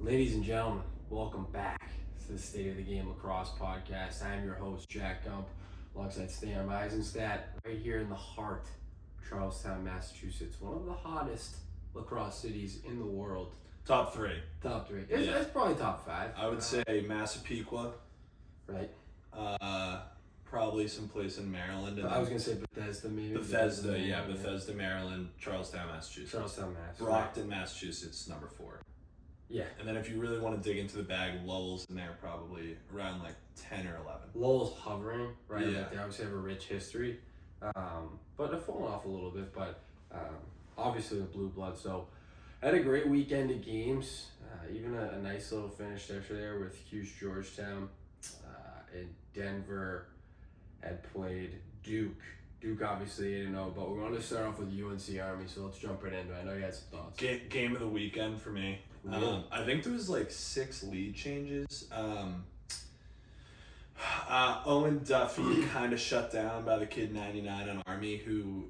Ladies and gentlemen, welcome back to the State of the Game Lacrosse podcast. I'm your host, Jack Gump, alongside Stan Eisenstadt, right here in the heart of Charlestown, Massachusetts, one of the hottest lacrosse cities in the world. Top three. Top three. It's probably top five. I would say Massapequa. Right. Probably someplace in Maryland. And I was going to say Bethesda, maybe. Bethesda, Maryland, Charlestown, Massachusetts. Charlestown, Mass. Brockton, Massachusetts, number 4. Yeah. And then if you really want to dig into the bag, Lowell's in there probably around like 10 or 11. Lowell's hovering, right? Yeah. Like they obviously have a rich history, but they're falling off a little bit. But obviously the blue blood. So had a great weekend of games. Even a nice little finish there with Hughes Georgetown. And Denver had played Duke. Duke obviously 8-0, but we're going to start off with UNC Army. So let's jump right into it. I know you had some thoughts. Game of the weekend for me. Really? I think there was like 6 lead changes. Owen Duffy kind of shut down by the kid 99 on Army, who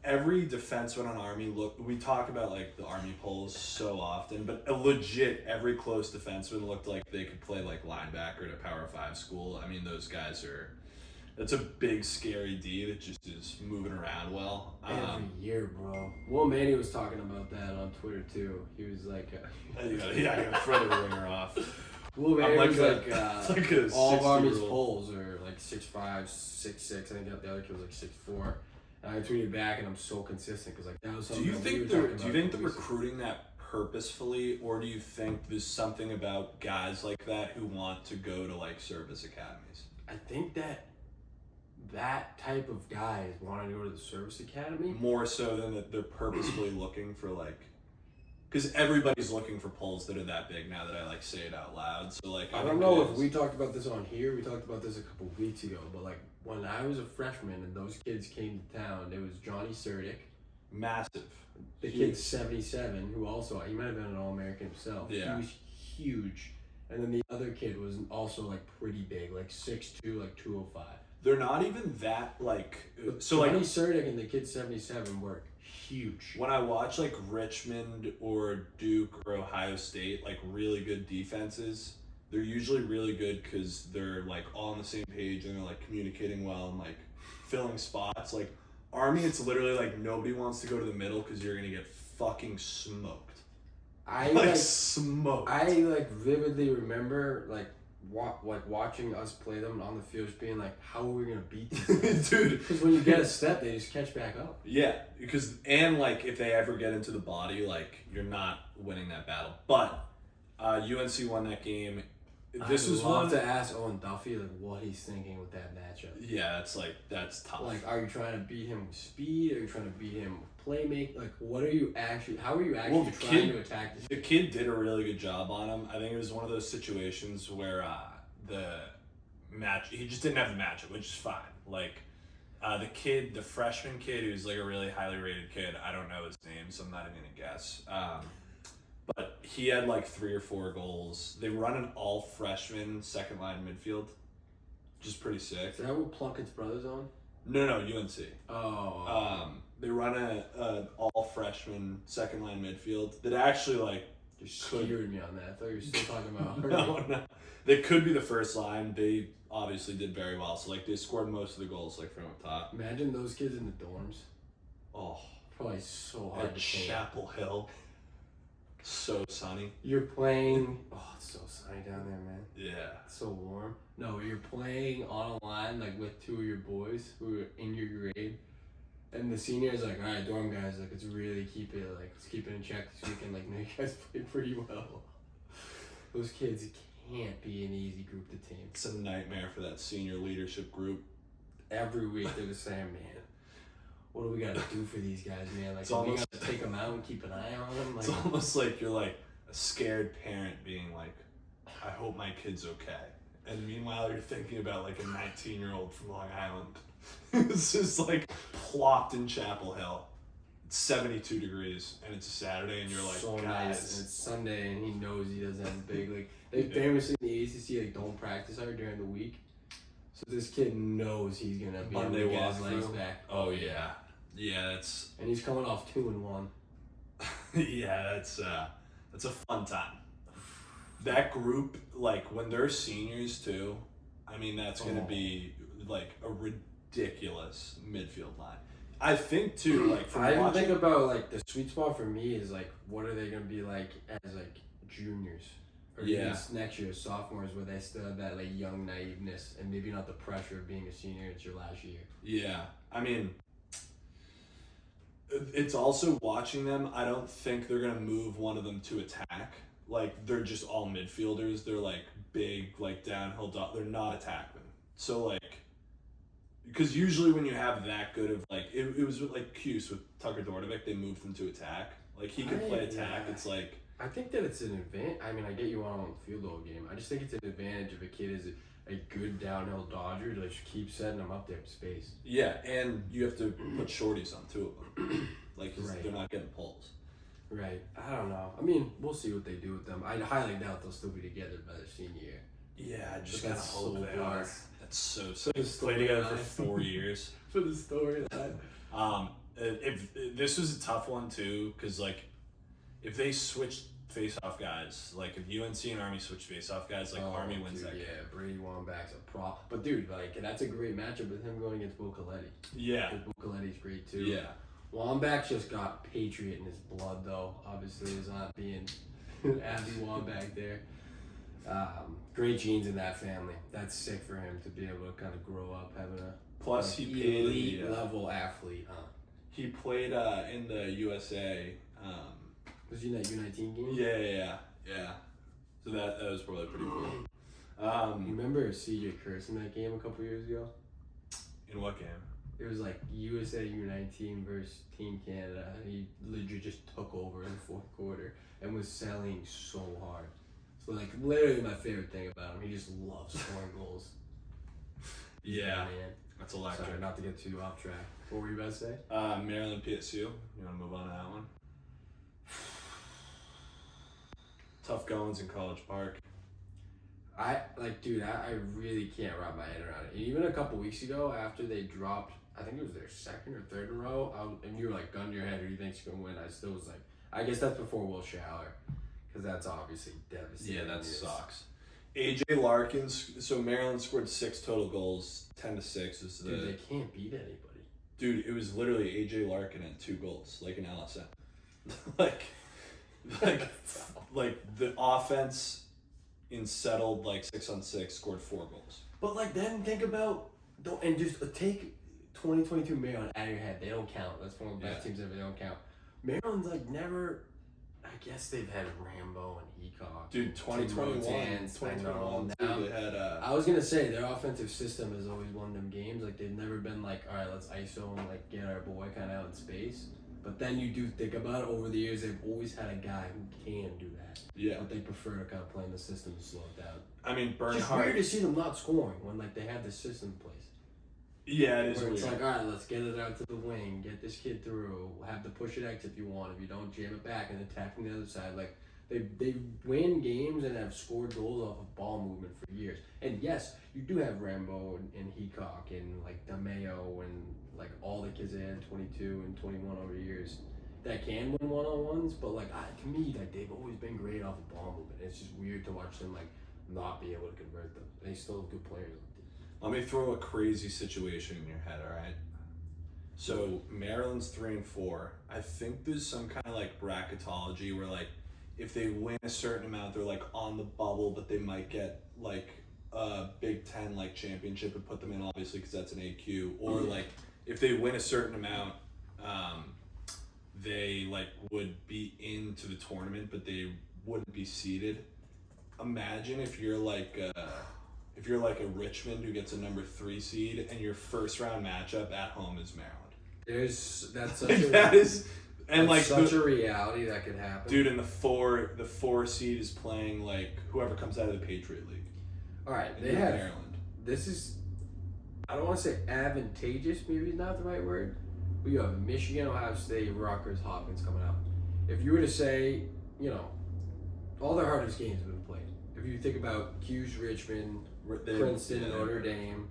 every defenseman on Army we talk about like the Army polls so often, but legit every close defenseman looked like they could play like linebacker at a Power 5 school. I mean, those guys that's a big scary D that just is moving around well. Every year, bro. Will Manny was talking about that on Twitter too. He was like, I gotta throw the ringer off. Will Manny like was a all of Army's 60-year-old. polls are like 6'5", 6'6". I think the other kid was like 6'4". And I tweeted back, and I'm so consistent because like that was something. Do you that we think were talking about they're recruiting that purposefully, or do you think there's something about guys like that who want to go to like service academies? I think that type of guy is wanting to go to the service academy More so than that they're purposefully looking for like, because everybody's looking for polls that are that big now that I like say it out loud. So like I don't know if we talked about this on here. We talked about this a couple of weeks ago, but like when I was a freshman and those kids came to town, it was Johnny Surdick, massive. the kid 77, who also he might have been an All-American himself. Yeah. He was huge, and then the other kid was also like pretty big, like 6'2", like 205. They're not even that like so Johnny like Surdick and the kid 77 were huge. when I watch like Richmond or Duke or Ohio State, like really good defenses, they're usually really good because they're like all on the same page and they're like communicating well and like filling spots. Like Army, it's literally like nobody wants to go to the middle because you're gonna get fucking smoked. Smoked. I like vividly remember like watching us play them on the field, just being like, how are we gonna beat these guys? Dude. Because when you get a step, they just catch back up. Yeah, because and like if they ever get into the body, like you're not winning that battle. But UNC won that game. This was one to ask Owen Duffy like what he's thinking with that matchup. Yeah, that's tough. Like, are you trying to beat him with speed? Are you trying to beat him with playmaking? Like, what are you actually? How are you actually trying to attack this? The kid did a really good job on him. I think it was one of those situations where he just didn't have the matchup, which is fine. Like the freshman kid who's like a really highly rated kid. I don't know his name, so I'm not even gonna guess. But he had like 3 or 4 goals. They run an all freshman second line midfield, which is pretty sick. Is that what Plunkett's brother's on? No, UNC. Oh. They run a all freshman second line midfield that actually like Just skewered me on that. I thought you were still talking about. No. They could be the first line. They obviously did very well. So like they scored most of the goals like from up top. Imagine those kids in the dorms. Oh, Probably so hard at to Chapel Hill. So sunny. You're playing. Oh, it's so sunny down there, man. Yeah. It's so warm. No, you're playing on a line like with 2 of your boys who are in your grade, and the senior's like, all right, dorm guys, like let's really keep it in check this weekend. Like, no, you guys played pretty well. Those kids can't be an easy group to tame. It's a nightmare for that senior leadership group. Every week they're just saying, man, what do we got to do for these guys, man? Like, we got to take them out and keep an eye on them. Like, it's almost like you're like a scared parent being like, I hope my kid's okay. And meanwhile, you're thinking about like a 19-year-old from Long Island. It's just like plopped in Chapel Hill. It's 72 degrees and it's a Saturday and you're like, so guys. nice. And it's Sunday and he knows he doesn't have big. Like, they famously in the ACC like don't practice hard during the week. So this kid knows he's gonna be Monday able to get his walkthrough. legs back. Oh yeah. Yeah, that's And he's coming off 2-1. yeah, that's a fun time. A that group, like when they're seniors too, I mean that's gonna be like a ridiculous midfield line. I think too, like from I watching, think about like the sweet spot for me is like what are they gonna be like as like juniors or Yeah. even next year sophomores where they still have that like young naiveness and maybe not the pressure of being a senior. It's your last year. yeah, I mean, it's also watching them. I don't think they're gonna move one of them to attack. Like they're just all midfielders. They're like big, like downhill. They're not attackmen. So like, because usually when you have that good of like, it was with like Cuse with Tucker Dordovic. They moved him to attack. Like he could play attack. It's like. I think that it's an advantage. I mean, I get you want on the field the whole game. I just think it's an advantage if a kid is a good downhill dodger to just keep setting them up there in space. Yeah, and you have to put shorties on two of them. Like, 'cause Right. they're not getting pulls. Right. I don't know. I mean, we'll see what they do with them. I highly doubt they'll still be together by their senior year. Yeah, I just But gotta that's hope so they are. blessed. That's so For sick. the Play together for storyline. 4 years. For the storyline. If this was a tough one too, because like, if they switched face-off guys, like if UNC and Army switched face-off guys, like Army wins dude, that game. Yeah, Brady Wambach's a prop. But dude, like that's a great matchup with him going against Bucaletti. Yeah, Because Bucaletti's great too. yeah. Wambach just got Patriot in his blood, though. Obviously, is not being Abby Wambach there. Great genes in that family. That's sick for him to be able to kind of grow up having a Plus, like, he played elite level athlete. He played in the USA. Was he in that U19 game? Yeah. So that was probably pretty cool. You remember CJ Kurtz in that game a couple years ago? In what game? It was like USA U19 versus Team Canada. He legit just took over in the fourth quarter and was selling so hard. So like literally my favorite thing about him, he just loves scoring goals. Yeah, Man. that's electric. Sorry, not to get too off track. What were you about to say? Maryland PSU. You want to move on to that one? Tough goings in College Park. I really can't wrap my head around it. And even a couple weeks ago, after they dropped, I think it was their second or third in a row, and you were like, gun to your head, who do you think's gonna win? I still was like, I guess that's before Will Shaller, because that's obviously devastating. Yeah, that sucks. AJ Larkins. So Maryland scored 6 total goals. 10-6 is the. Dude, they can't beat anybody. Dude, it was literally AJ Larkin and 2 goals, like an LSM. like the offense in settled like 6-on-6 scored 4 goals. But like then think about and just take 2022 Maryland out of your head. They don't count. That's one of the best teams ever. They don't count. Maryland's like never. I guess they've had Rambo and Heacock. Dude, 2021 Now, they had I was gonna say their offensive system has always won them games. Like they've never been like, all right, let's ISO and like get our boy kind of out in space. But then you do think about it, over the years, they've always had a guy who can do that. Yeah. But they prefer to kind of play in the system to slow it down. I mean, It's just weird to see them not scoring when like they have this system in place. Yeah, it is Where weird. it's like, all right, let's get it out to the wing, get this kid through, have the push it X if you want. If you don't, jam it back and attack from the other side. Like they win games and have scored goals off of ball movement for years. And yes, you do have Rambo and Heacock and like DeMayo and like all the kids they had 22 and 21 over years that can win one-on-ones. But like to me, like they've always been great off of ball movement. It's just weird to watch them like not be able to convert them. They still have good players. Let me throw a crazy situation in your head, all right? So Maryland's 3-4. I think there's some kind of like bracketology where like if they win a certain amount, they're like on the bubble, but they might get like a Big Ten like championship and put them in, obviously, because that's an AQ. Or like if they win a certain amount, they like would be into the tournament, but they wouldn't be seeded. Imagine if you're like a Richmond who gets a number 3 seed and your first round matchup at home is Maryland. That's such Like, a, that is, and like such a reality that could happen, dude. And the 4 seed is playing like whoever comes out of the Patriot League. All right, And they you're have. Maryland. This is, I don't want to say advantageous. Maybe is not the right word. But you have Michigan, Ohio State, Rutgers, Hopkins coming up. If you were to say, all their hardest games have been played. If you think about Cuse, Richmond, Princeton, Notre Dame,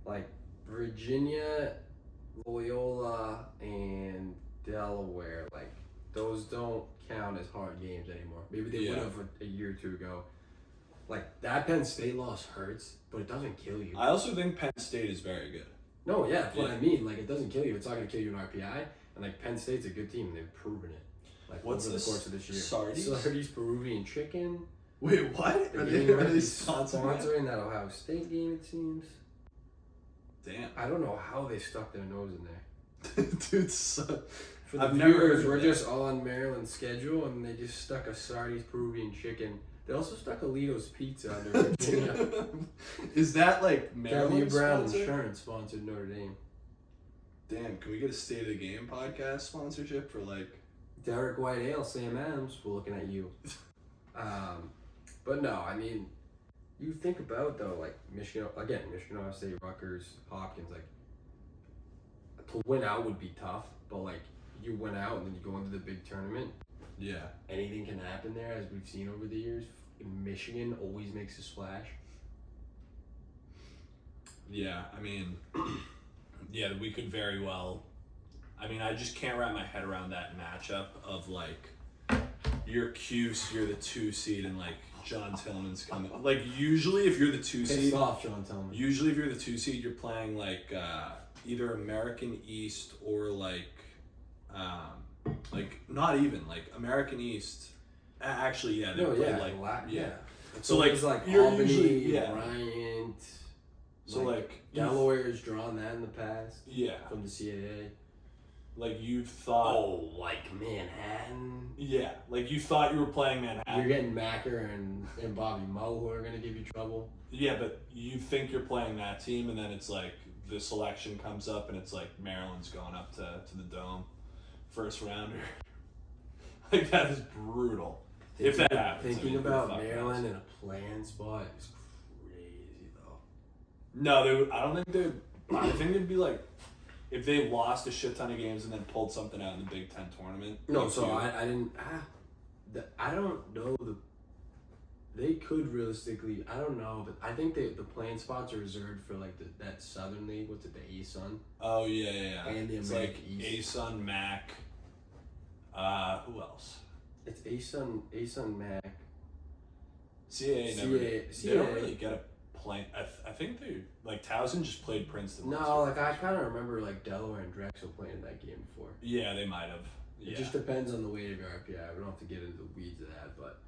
like Virginia, Loyola, and Delaware, like those don't count as hard games anymore. Maybe they would have a year or two ago. Like, that Penn State loss hurts, but it doesn't kill you. I also think Penn State is very good. No, yeah, that's what I mean. Like, it doesn't kill you. It's not going to kill you in RPI. And, like, Penn State's a good team, and they've proven it. Like, What's over this? the course of this year. Sardi's Peruvian chicken. Wait, what? Are they sponsoring that Ohio State game, it seems? Damn. I don't know how they stuck their nose in there. Dude, so... For the I've never viewers, heard we're of just on Maryland's schedule, and they just stuck a Sardi's Peruvian chicken. They also stuck Alito's Pizza under Virginia. Is that like W. Maryland Brown sponsored? Insurance sponsored Notre Dame. Damn, can we get a State of the Game podcast sponsorship for like... Derek White Ale, Sam Adams, we're looking at you. But no, I mean, you think about though, like Michigan, Ohio State, Rutgers, Hopkins, like to win out would be tough, but like you win out and then you go into the big tournament. Yeah. Anything can happen there, as we've seen over the years. Michigan always makes a splash. Yeah, I mean, yeah, we could very well. I mean, I just can't wrap my head around that matchup of like, you're Cuse, you're the 2 seed, and like John Tillman's coming. Like usually, if you're the 2 seed, Pissed off John Tillman. Usually, if you're the 2 seed, you're playing like either American East or like not even like American East. Actually, yeah, they play yeah. So like it's like you're Albany, usually, Bryant. So like Delaware's drawn that in the past. Yeah. From the CAA. Like you thought. Oh, like Manhattan. Yeah, like you thought you were playing Manhattan. You're getting Macker and Bobby Moe who are gonna give you trouble. Yeah, but you think you're playing that team, and then it's like the selection comes up, and it's like Maryland's going up to the Dome, first rounder. Like that is brutal. If that happens. Thinking about Maryland in a play-in spot is crazy though. No, I don't think they'd. I think they'd be like, if they lost a shit ton of games and then pulled something out in the Big Ten tournament. No, so I didn't. I don't know they could realistically. I don't know, but I think the playing spots are reserved for like that Southern League. What's it, the A-Sun? Oh yeah. And the it's American like East. A-Sun, Mac. Who else? It's A-Sun, Mac. CAA never. They CAA. don't really get a play. I think they like Towson just played Princeton. No, like I kind of remember like Delaware and Drexel playing that game before. Yeah, they might have. Yeah. It just depends on the weight of your RPI. We don't have to get into the weeds of that, but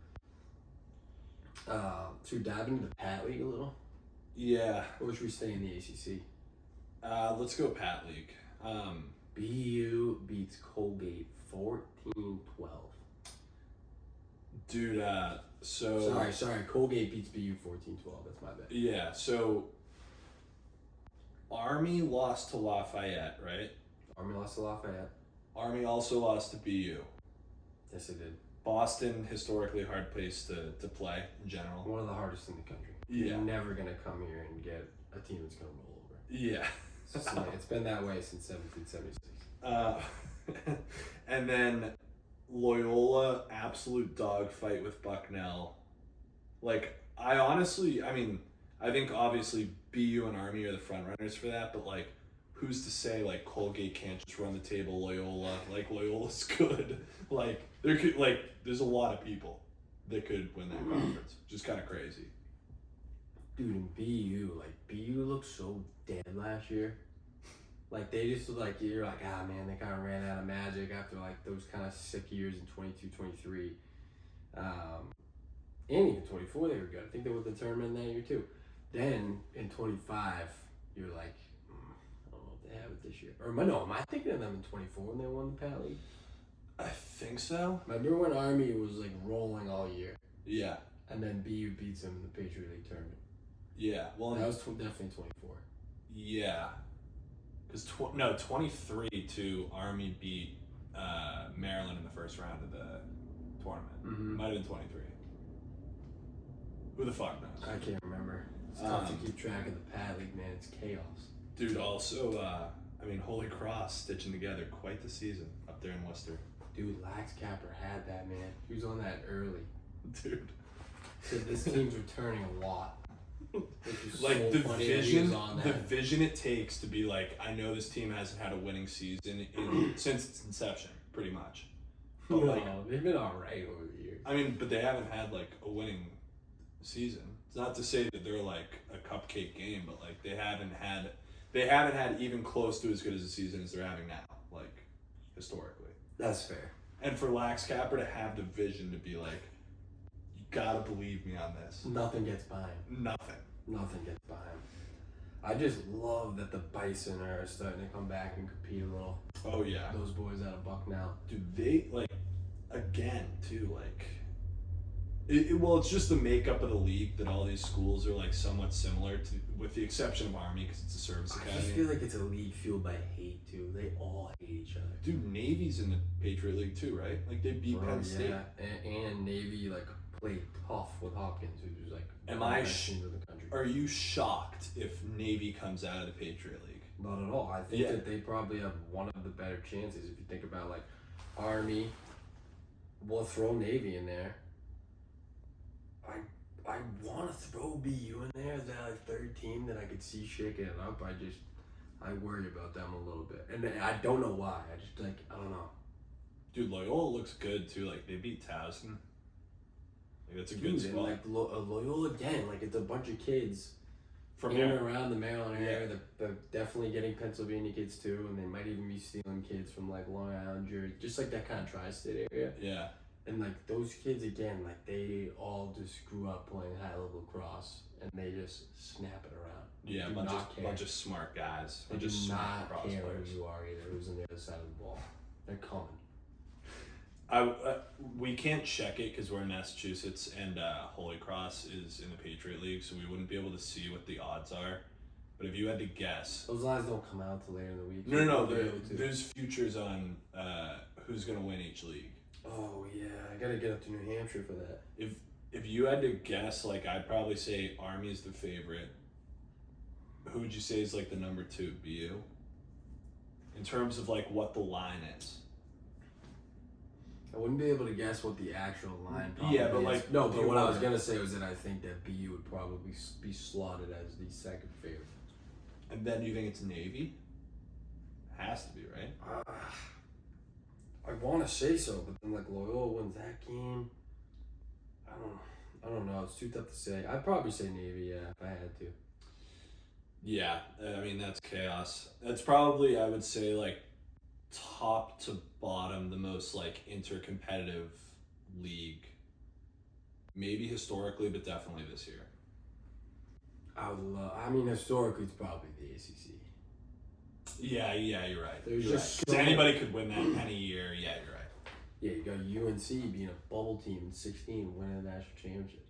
should we dive into the Pat League a little? Yeah. Or should we stay in the ACC? Let's go Pat League. BU beats Colgate 14-12. Dude, so... Sorry. Colgate beats BU 14-12. That's my bad. Yeah, so... Army lost to Lafayette, right? Army lost to Lafayette. Army also lost to BU. Yes, they did. Boston, historically hard place to play in general. One of the hardest in the country. Yeah. You're never going to come here and get a team that's going to roll over. Yeah. It's been that way since 1776. And then Loyola, absolute dogfight with Bucknell. Like, I think obviously BU and Army are the front runners for that, but like, who's to say like Colgate can't just run the table Loyola? Like Loyola's good. Like there's a lot of people that could win that conference. Just kind of crazy. Dude, in BU looked so dead last year. Like they just like, you're like, man, they kind of ran out of magic after like those kind of sick years in 22, 23. And even 24 they were good. I think they won the tournament that year too. Then in 25, you're like, I don't know if they have it this year. Or no, am I thinking of them in 24 when they won the Pat League? I think so. Remember when Army was like rolling all year? Yeah. And then BU beats them in the Patriot League tournament. Yeah. Well, that was definitely 24. Yeah. Because 23 to Army beat Maryland in the first round of the tournament. Mm-hmm. Might have been 23. Who the fuck knows? I can't remember. It's tough to keep track of the Pat League, man. It's chaos. Dude, also, Holy Cross stitching together quite the season up there in Worcester. Dude, Lax Capper had that, man. He was on that early. Dude. So this team's returning a lot. Like so the vision it takes to be like, I know this team hasn't had a winning season since its inception, pretty much. But No, like, they've been alright over the years. I mean, but they haven't had like a winning season. It's not to say that they're like a cupcake game, but like they haven't had even close to as good as a season as they're having now, like historically. That's fair. And for Lax Capper to have the vision to be like, you gotta believe me on this. Nothing gets by him. Nothing. Gets by him. I just love that the Bison are starting to come back and compete a little. Oh yeah. Those boys out of Bucknell. Dude, they like again too, like well, it's just the makeup of the league that all these schools are like somewhat similar to, with the exception of Army because it's a service I academy. just feel like it's a league fueled by hate too. They all hate each other. Dude, Navy's in the Patriot League too, right? Like they beat Penn State. Yeah, and Navy like played tough with Hopkins, who's like Am the I best team in the country. Are you shocked if Navy comes out of the Patriot League? Not at all. I think that they probably have one of the better chances. If you think about like Army, we'll throw Navy in there. I want to throw BU in there as that like third team that I could see shaking it up. I worry about them a little bit, and I don't know why. I just like I don't know. Dude, Loyola looks good too. Like they beat Towson. Like that's a good spot. And like Loyola again, like it's a bunch of kids From in here. and around the Maryland area. They're definitely getting Pennsylvania kids too, and they might even be stealing kids from like Long Island, Jersey, just like that kind of tri-state area. Yeah. And like those kids again, like they all just grew up playing high level lacrosse, and they just snap it around. Yeah, bunch of smart guys. They Bunch do of smart not cross care players. who you are either. Who's on the other side of the ball? They're coming. We can't check it because we're in Massachusetts and Holy Cross is in the Patriot League, so we wouldn't be able to see what the odds are. But if you had to guess, Those lines don't come out till later in the week. no, there's futures on who's gonna win each league. Oh yeah, I gotta get up to New Hampshire for that. If you had to guess, like I'd probably say Army is the favorite. Who would you say is like the number 2? BU. In terms of like what the line is. I wouldn't be able to guess what the actual line probably Yeah, but is. like No, but what I was gonna say was that I think that BU would probably be slotted as the second favorite. And then you think it's Navy? Has to be, right? I want to say so, but then like Loyola wins that game. I don't know. It's too tough to say. I'd probably say Navy, yeah, if I had to. Yeah, I mean that's chaos. That's probably I would say like top to bottom the most like intercompetitive league. Maybe historically, but definitely this year. I mean, historically, it's probably the ACC. Yeah, you're right. There's You're just right. 'Cause so anybody could win that any year. Yeah, you're right. Yeah, you got UNC being a bubble team in 16, winning the national championship.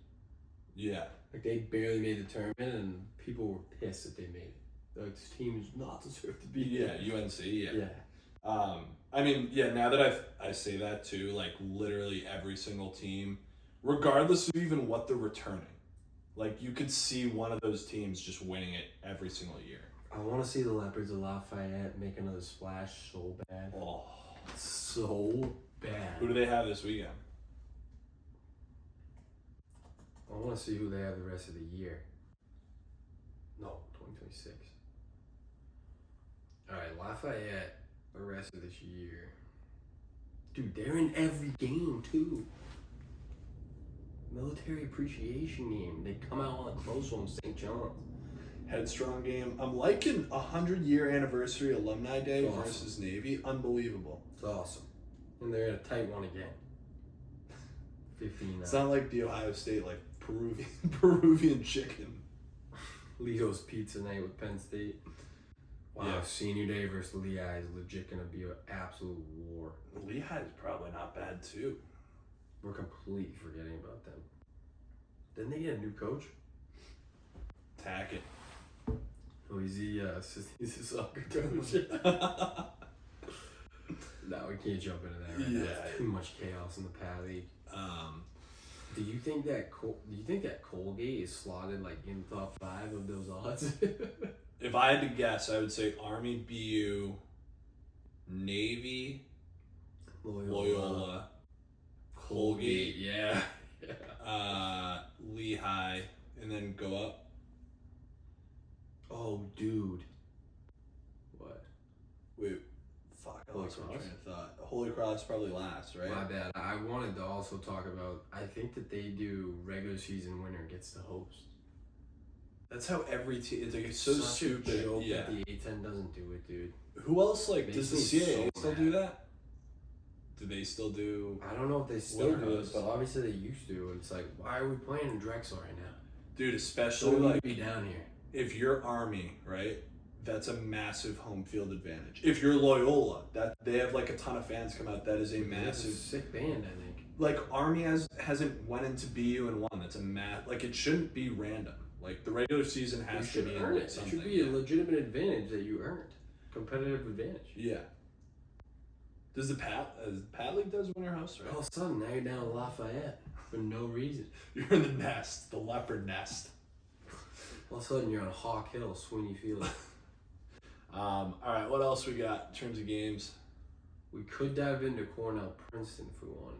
Yeah. Like they barely made the tournament, and people were pissed that they made it. Like this team is not deserved to be. Yeah, there. UNC. Yeah. Yeah. I mean, yeah. Now that I say that too, like literally every single team, regardless of even what they're returning, like you could see one of those teams just winning it every single year. I want to see the Leopards of Lafayette make another splash so bad. Oh, So bad. who do they have this weekend? I want to see who they have the rest of the year. No, 2026. Alright, Lafayette the rest of this year. Dude, they're in every game too. Military appreciation game. They come out on a close one, St. John's. Headstrong game. I'm liking 100-year anniversary alumni day Awesome. versus Navy. Unbelievable. It's awesome. And they're in a tight one again. 15 It's not like the Ohio State like Peruvian chicken. Lito's Pizza Night with Penn State. Wow, Yeah. Senior Day versus Lehigh is legit gonna be an absolute war. Lehigh's probably not bad too. We're completely forgetting about them. Didn't they get a new coach? Tack it. Oh, he's a soccer coach. No, we can't jump into that right now. Yeah. It's too much chaos in the PAL League. Do you think that Colgate is slotted like in the top 5 of those odds? If I had to guess, I would say Army, BU, Navy, Loyola, Colgate, yeah. Lehigh, and then go up. Oh, dude. What? Wait, fuck! I Holy lost my Cross? train of thought. Holy Cross class probably last, right? My bad. I wanted to also talk about, I think that they do regular season winner gets to host. That's how every team. It's like, it's so Such stupid. a joke Yeah. that the A10 doesn't do it, dude. Who else does Makes the me CAA so still mad. do that? Do they still do? I don't know if they still Winter do it, host. but obviously they used to. It's like, why are we playing in Drexel right now? Dude, especially So we like be down here. if you're Army, right? That's a massive home field advantage. If you're Loyola, that they have like a ton of fans come out. That is a That's a massive. sick band, I think. Like Army hasn't went into BU and won. That's a like it shouldn't be random. Like the regular season You has to should be earn it. It something. should be a legitimate advantage that you earned. Competitive advantage. Yeah. Does the Pat League does winter house, right? All of a sudden, now you're down in Lafayette for no reason. You're in the nest, the leopard nest. All of a sudden, you're on Hawk Hill, Sweeney Field. All right, what else we got in terms of games? We could dive into Cornell Princeton for one.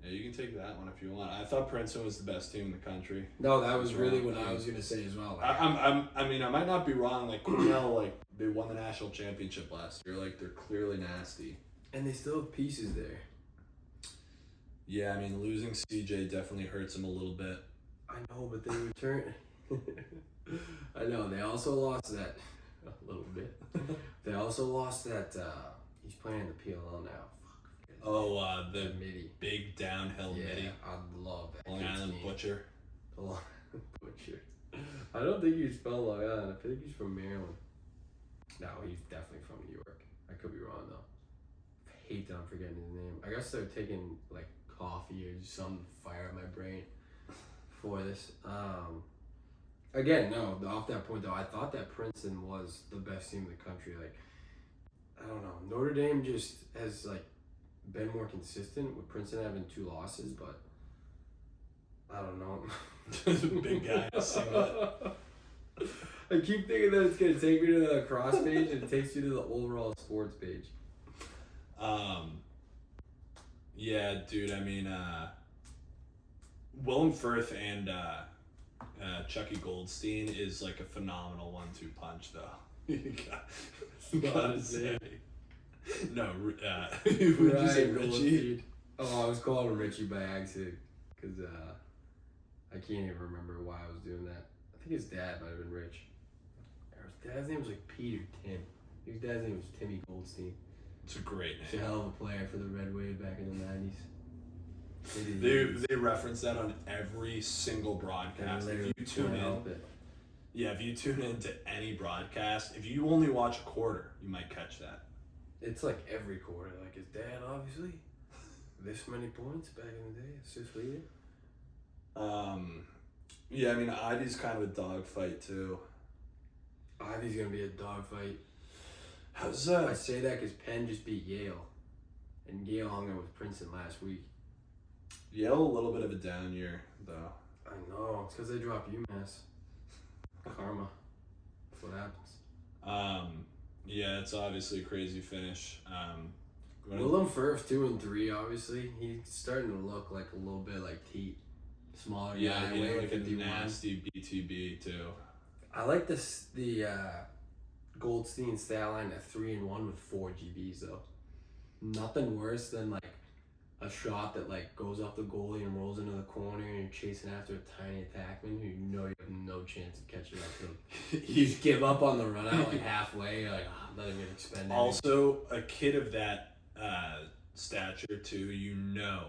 Yeah, you can take that one if you want. I thought Princeton was the best team in the country. No, that was That's really wrong. what I was gonna say as well. I mean, I might not be wrong. Like Cornell, like they won the national championship last year. Like they're clearly nasty. And they still have pieces there. Yeah, I mean, losing CJ definitely hurts them a little bit. I know, but they return. I know. They also lost that a little bit. They also lost that. He's playing in the PLL now. Oh, the midi. big downhill Yeah, midi. I love that. Long Island Butcher. The Long Island Butcher. I don't think he's from Long Island. I think he's from Maryland. No, he's definitely from New York. I could be wrong though. I hate that I'm forgetting his name. I guess they're taking like coffee or something to fire up my brain for this. Again, no. Off that point though, I thought that Princeton was the best team in the country. Like, I don't know. Notre Dame just has like been more consistent with Princeton having 2 losses, but I don't know. Big guy. I keep thinking that it's gonna take me to the lacrosse page, and it takes you to the overall sports page. Yeah, dude. I mean, Willem Firth and Chucky Goldstein is like a phenomenal 1-2 punch, though. You gotta say. No, would you say Richie? Oh, I was calling him Richie by accident because I can't even remember why I was doing that. I think his dad might have been Rich. His dad's name was like Pete or Tim. His dad's name was Timmy Goldstein. It's a great He's a name. hell of a player for the Red Wave back in the 90s. They reference that on every single broadcast. If you tune in, if you tune into any broadcast, if you only watch a quarter, you might catch that. It's like every quarter. Like his dad, obviously. This many points back in the day. Assist leader. Yeah, I mean, Ivy's kind of a dogfight too. Ivy's gonna be a dogfight. How's I say that because Penn just beat Yale, and Yale hung out with Princeton last week. Yale a little bit of a down year though. I know. It's because they dropped UMass. Karma. That's what happens. Yeah, it's obviously a crazy finish. Willem Firth 2-3. Obviously, he's starting to look like a little bit like Teat. Smaller Yeah, guy, he had weighing like a 51. nasty BTB too. I like this the Goldstein stat line at 3-1 with 4 GBs though. Nothing worse than like a shot that like goes off the goalie and rolls into the corner and you're chasing after a tiny attackman who you know you have no chance of catching up to him. You just give up on the run out like halfway. You're like, I'm not even gonna expend it. Also, a kid of that stature too, you know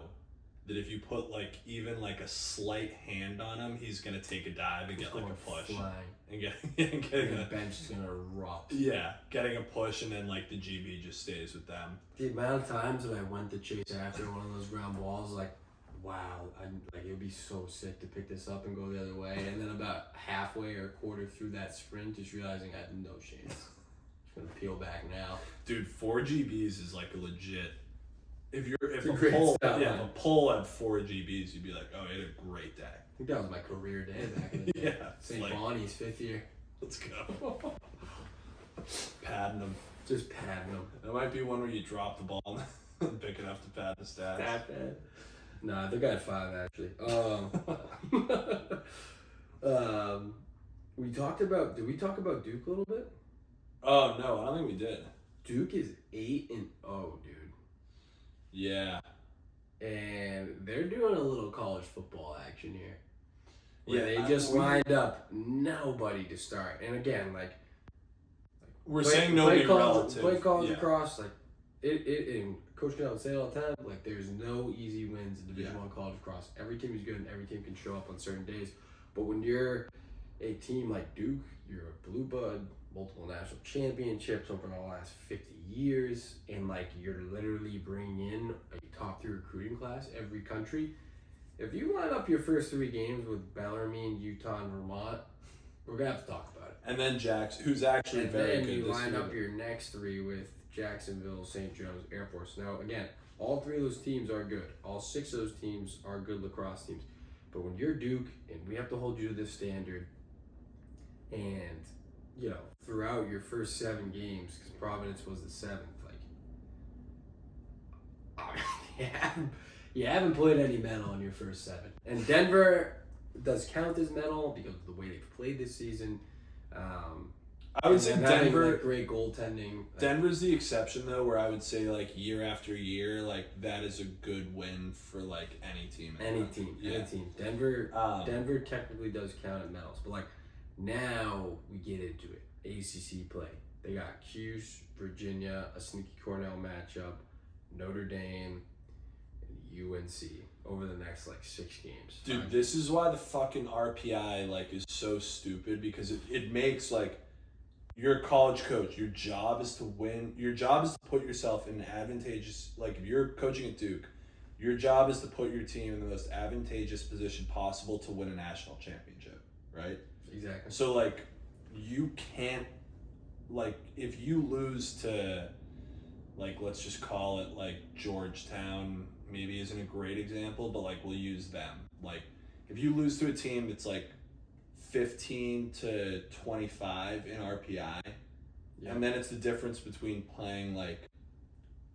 that if you put like even like a slight hand on him, he's gonna take a dive and get like a push flying. and get And the a, bench is gonna erupt. yeah, getting a push and then like the GB just stays with them. The amount of times that I went to chase after one of those ground balls, like, wow, like it would be so sick to pick this up and go the other way, and then about halfway or a quarter through that sprint, just realizing I had no chance. Just gonna peel back now. Dude, 4 GBs is like a legit. If a a great poll, stat yeah, line. if a poll had 4 GBs, you'd be like, oh, he had a great day. I think that was my career day back in the day. Yeah, it's St. like- Bonnie's 5th year. Let's go. Padding them. Just padding them. That might be one where you drop the ball and pick it up to pad the stats. That bad? Nah, I think I had 5 actually. Did we talk about Duke a little bit? Oh no, I don't think we did. Duke is 8-0, dude. Yeah. And they're doing a little college football action here. Where they Yeah, just lined up nobody to start. And again, like we're saying nobody relative. Play college lacrosse, like and Coach Canal would say all the time, like there's no easy wins in Division I college lacrosse. Every team is good and every team can show up on certain days. But when you're a team like Duke, you're a blue blood, multiple national championships over the last 50 years, and like you're literally bringing in a top 3 recruiting class every country. If you line up your first 3 games with Bellarmine, Utah, and Vermont, we're gonna have to talk about it. And then Jax, who's actually and very then good you this line year. up your next 3 with Jacksonville, St. Joe's, Air Force. Now, again, all 3 of those teams are good. All 6 of those teams are good lacrosse teams. But when you're Duke, and we have to hold you to this standard, and, you know, throughout your first 7 games, because Providence was the 7th, like, you haven't played any medal in your first 7. And Denver does count as medal because of the way they've played this season. I would say Denver, like, great goaltending. Denver's the exception though, where I would say like year after year, like that is a good win for like any team. Any team. Denver technically does count at medals, but like now we get into it. ACC play. They got Cuse, Virginia, a sneaky Cornell matchup, Notre Dame, and UNC over the next like 6 games. Dude, this is why the fucking RPI like is so stupid, because it makes like you're a college coach. Your job is to win. Your job is to put yourself in an advantageous, like if you're coaching at Duke, your job is to put your team in the most advantageous position possible to win a national championship, right? Exactly. So like you can't, like if you lose to, like let's just call it like Georgetown, maybe isn't a great example, but like we'll use them. Like if you lose to a team that's like 15 to 25 in RPI, and then it's the difference between playing like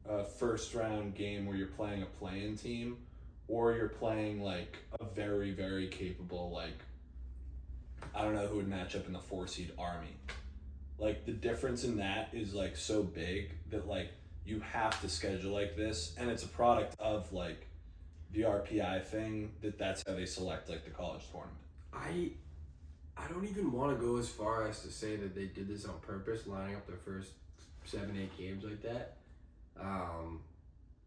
a first round game where you're playing a play-in team, or you're playing like a very, very capable, like I don't know who would match up in the 4-seed Army. Like the difference in that is like so big that like you have to schedule like this, and it's a product of like the RPI thing, that's how they select like the college tournament. I don't even want to go as far as to say that they did this on purpose, lining up their first 7-8 games like that.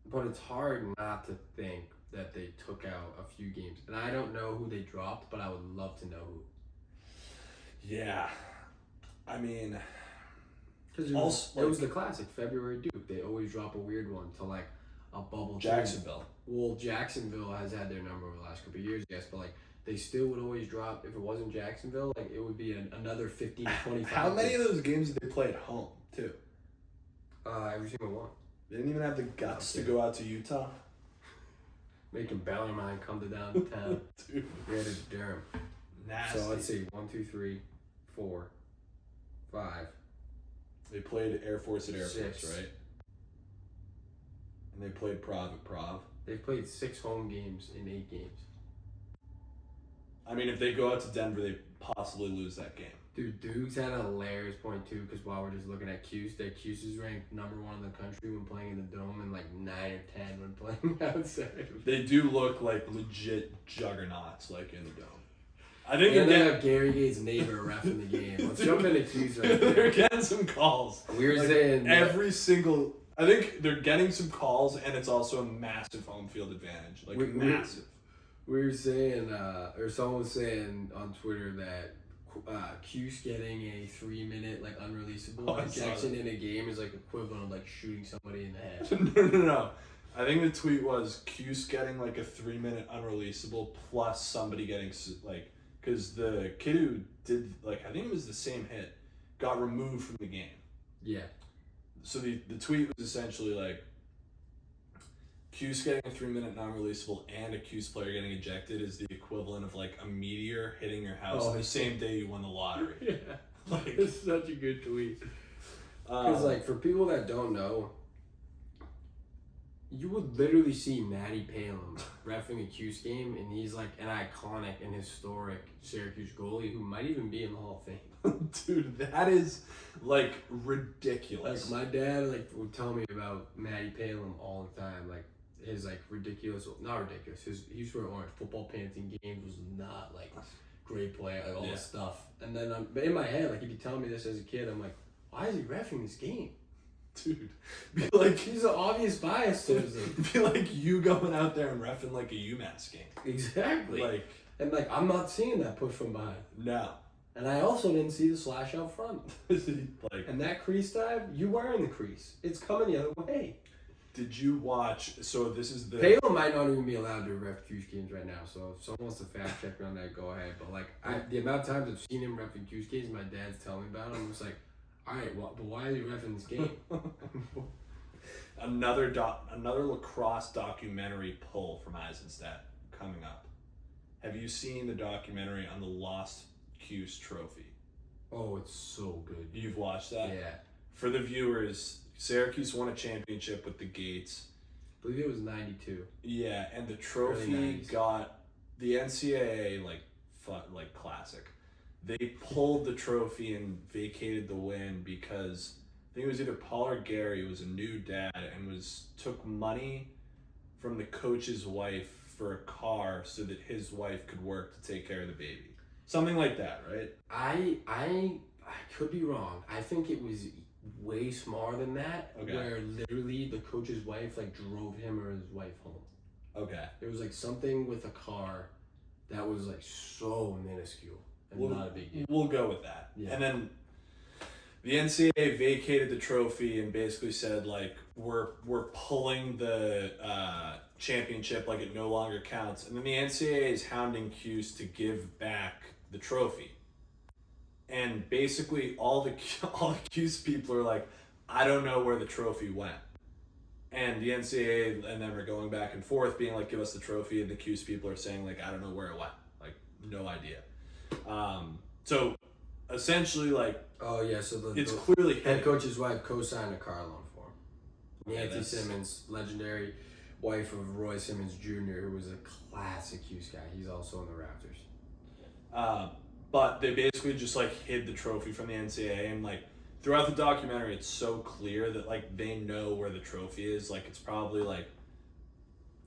But it's hard not to think that they took out a few games. And I don't know who they dropped, but I would love to know who. Yeah. I mean... Because it was the classic February Duke. They always drop a weird one to like a bubble Jacksonville. Team. Well, Jacksonville has had their number over the last couple of years, yes, but like they still would always drop. If it wasn't Jacksonville, like it would be another 15 to 25. How many of those games did they play at home, too? Every single one. They didn't even have the guts to go out to Utah. Making Bellarmine come to downtown. Dude. We had to Durham. Nasty. So let's see. 1, 2, 3, 4, 5. They played Air Force at Air 6. Force, right? And they played Prov at Prov. They've played 6 home games in 8 games. I mean, if they go out to Denver, they possibly lose that game. Dude, Duke's had a hilarious point too, because while we're just looking at Cuse, that Cuse is ranked number 1 in the country when playing in the Dome, and like 9 or 10 when playing outside. They do look like legit juggernauts, like in the Dome. I think they have Gary Gates' neighbor ref in the game. Let's jump into Cuse right there. They're getting some calls. We were saying every single. I think they're getting some calls, and it's also a massive home field advantage. Like massive. We were saying, or someone was saying on Twitter that Cuse getting a 3-minute like unreleasable ejection in a game is like equivalent of like shooting somebody in the head. No. I think the tweet was Cuse getting like a 3-minute unreleasable plus somebody getting like, because the kid who did like, I think it was the same hit, got removed from the game. Yeah. So the tweet was essentially like, Cuse getting a 3-minute non-releasable and a Cuse player getting ejected is the equivalent of like a meteor hitting your house on the same day you won the lottery. Yeah. Like, it's such a good tweet. Because like for people that don't know, you would literally see Matty Palin reffing a Cuse game, and he's like an iconic and historic Syracuse goalie who might even be in the Hall of Fame. Dude, that is like ridiculous. Like my dad would tell me about Matty Palin all the time. Like his like ridiculous, not ridiculous. He used to wear orange football pants in games. Was not like great player, like all this stuff. And then but in my head, like if you tell me this as a kid, I'm like, why is he reffing this game? Dude, be like he's an obvious bias towards him. Be like you going out there and reffing like a UMass game. Exactly. Like, and like I'm not seeing that push from behind. No. And I also didn't see the slash out front. Like, and that crease dive, you were in the crease. It's coming the other way. Did you watch? So this is the. Palin might not even be allowed to ref Cuse games right now. So if someone wants to fact check me on that, go ahead. But like the amount of times I've seen him ref Cuse games, my dad's telling me about it. I'm just like, all right, well, but why are you reffing this game? Another lacrosse documentary pull from Eisenstadt coming up. Have you seen the documentary on the Lost Cuse Trophy? Oh, it's so good. You've watched that? Yeah. For the viewers, Syracuse won a championship with the Gates. I believe it was 92. Yeah, and the trophy got the NCAA like classic. They pulled the trophy and vacated the win because I think it was either Paul or Gary was a new dad and took money from the coach's wife for a car so that his wife could work to take care of the baby. Something like that, right? I could be wrong. I think it was way smaller than that. Okay. Where literally the coach's wife like drove him or his wife home. Okay. There was like something with a car that was like so minuscule and not a big deal. We'll go with that. Yeah. And then the NCAA vacated the trophy and basically said like we're pulling the championship, like it no longer counts. And then the NCAA is hounding Cuse to give back the trophy. And basically all the Cuse people are like, I don't know where the trophy went. And the NCAA and them are going back and forth being like, give us the trophy. And the Cuse people are saying like, I don't know where it went. Like, no idea. So essentially like, oh yeah, so it's the clearly head coach's wife co-signed a car loan for him. Yeah, Nancy Simmons, legendary wife of Roy Simmons Jr., who was a classic Cuse guy. He's also in the Raptors. But they basically just like hid the trophy from the NCAA, and like throughout the documentary, it's so clear that like they know where the trophy is. Like it's probably like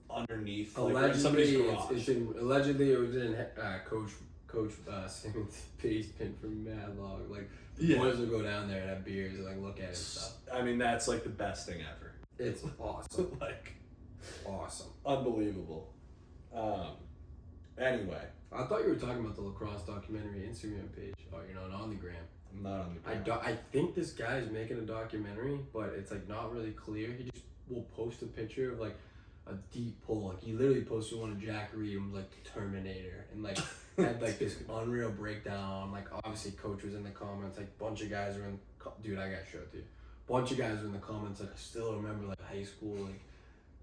underneath, like in somebody's garage. Allegedly, it was in Coach Simmons' basement from Mad Long. Like the boys will go down there and have beers and like look at it and stuff. I mean, that's like the best thing ever. It's awesome. Like awesome, unbelievable. Anyway. I thought you were talking about the Lacrosse documentary Instagram page. Oh, you're not on the gram. I'm not on the gram. I think this guy is making a documentary, but it's like not really clear. He just will post a picture of like a deep pull. Like he literally posted one of Jack Reed and was like Terminator and like had like this unreal breakdown. Like obviously coach was in the comments. Like bunch of guys were in. Dude, I got to show it to you. Bunch of guys were in the comments. Like I still remember like high school like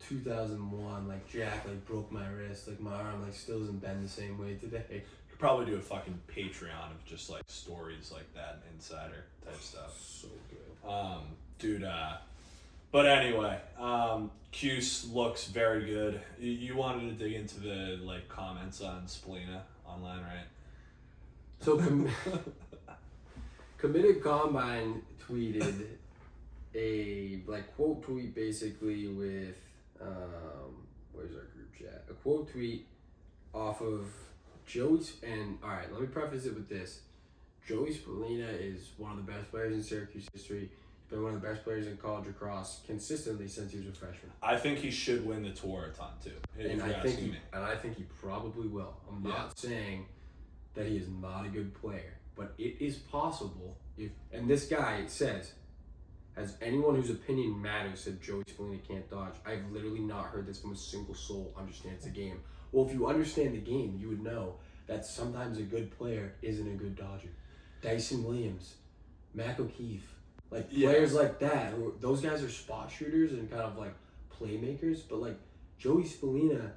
2001, like Jack like broke my wrist, like my arm like still doesn't bend the same way today. Could probably do a fucking Patreon of just like stories like that, insider type stuff. So good. Dude, but anyway, Cuse looks very good. You wanted to dig into the like comments on Spalina online, right? So Committed Combine tweeted a like quote tweet basically with where's our group chat? A quote tweet off of Joey's, and all right, let me preface it with this. Joey Spalina is one of the best players in Syracuse history. He's been one of the best players in college lacrosse consistently since he was a freshman. I think he should win the tour a ton too. And I think he probably will. I'm not saying that he is not a good player, but it is possible if, and this guy says, has anyone whose opinion matters said Joey Spalina can't dodge. I've literally not heard this from a single soul understands the game. Well, if you understand the game, you would know that sometimes a good player isn't a good dodger. Dyson Williams, Mac O'Keefe, like players like that. Those guys are spot shooters and kind of like playmakers, but like Joey Spalina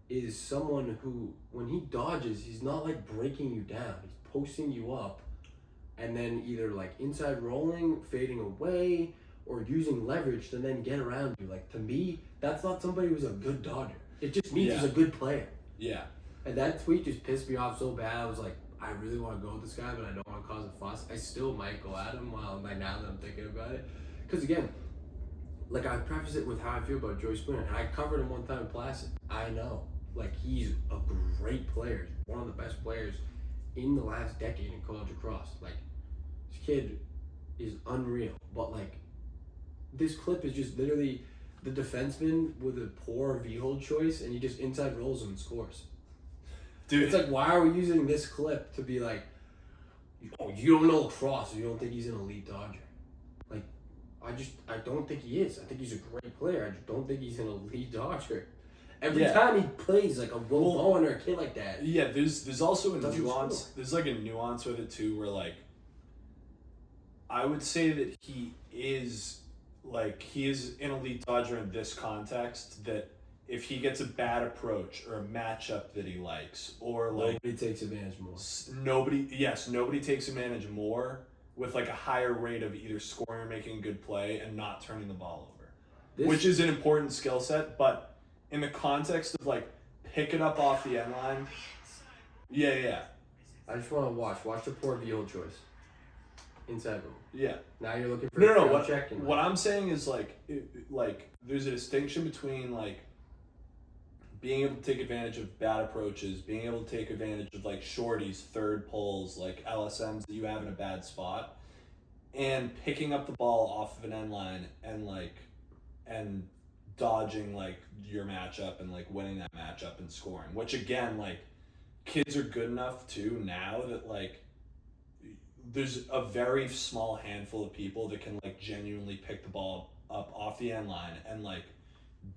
is someone who, when he dodges, he's not like breaking you down. He's posting you up and then either like inside rolling, fading away, or using leverage to then get around you. Like, to me, that's not somebody who's a good Dodger. It just means he's a good player. Yeah. And that tweet just pissed me off so bad. I was like, I really want to go with this guy, but I don't want to cause a fuss. I still might go at him now that I'm thinking about it. Because again, like, I preface it with how I feel about Joey Spooner, and I covered him one time in Placid. I know. Like, he's a great player. One of the best players in the last decade in college lacrosse. Like, this kid is unreal. But, like, this clip is just literally the defenseman with a poor V-hold choice, and he just inside rolls him and scores. Dude. It's like, why are we using this clip to be like, oh, you don't know lacrosse, so you don't think he's an elite Dodger? Like, I don't think he is. I think he's a great player. I just don't think he's an elite Dodger. Every time he plays like a Will Bowen or a kid like that. Yeah, there's also a doesn't nuance. score. There's like a nuance with it too, where like I would say that he is an elite Dodger in this context, that if he gets a bad approach or a matchup that he likes, or like nobody takes advantage more. Nobody takes advantage more with like a higher rate of either scoring or making a good play and not turning the ball over, which is an important skill set, but in the context of like pick it up off the end line. Yeah. I just want to watch the poor V-hold choice. Inside room. Yeah. Now you're looking for no. check. What I'm saying is like there's a distinction between like being able to take advantage of bad approaches, being able to take advantage of like shorties, third pulls, like LSMs that you have in a bad spot, and picking up the ball off of an end line and dodging like your matchup and like winning that matchup and scoring. Which again, like, kids are good enough too now that like there's a very small handful of people that can like genuinely pick the ball up off the end line and like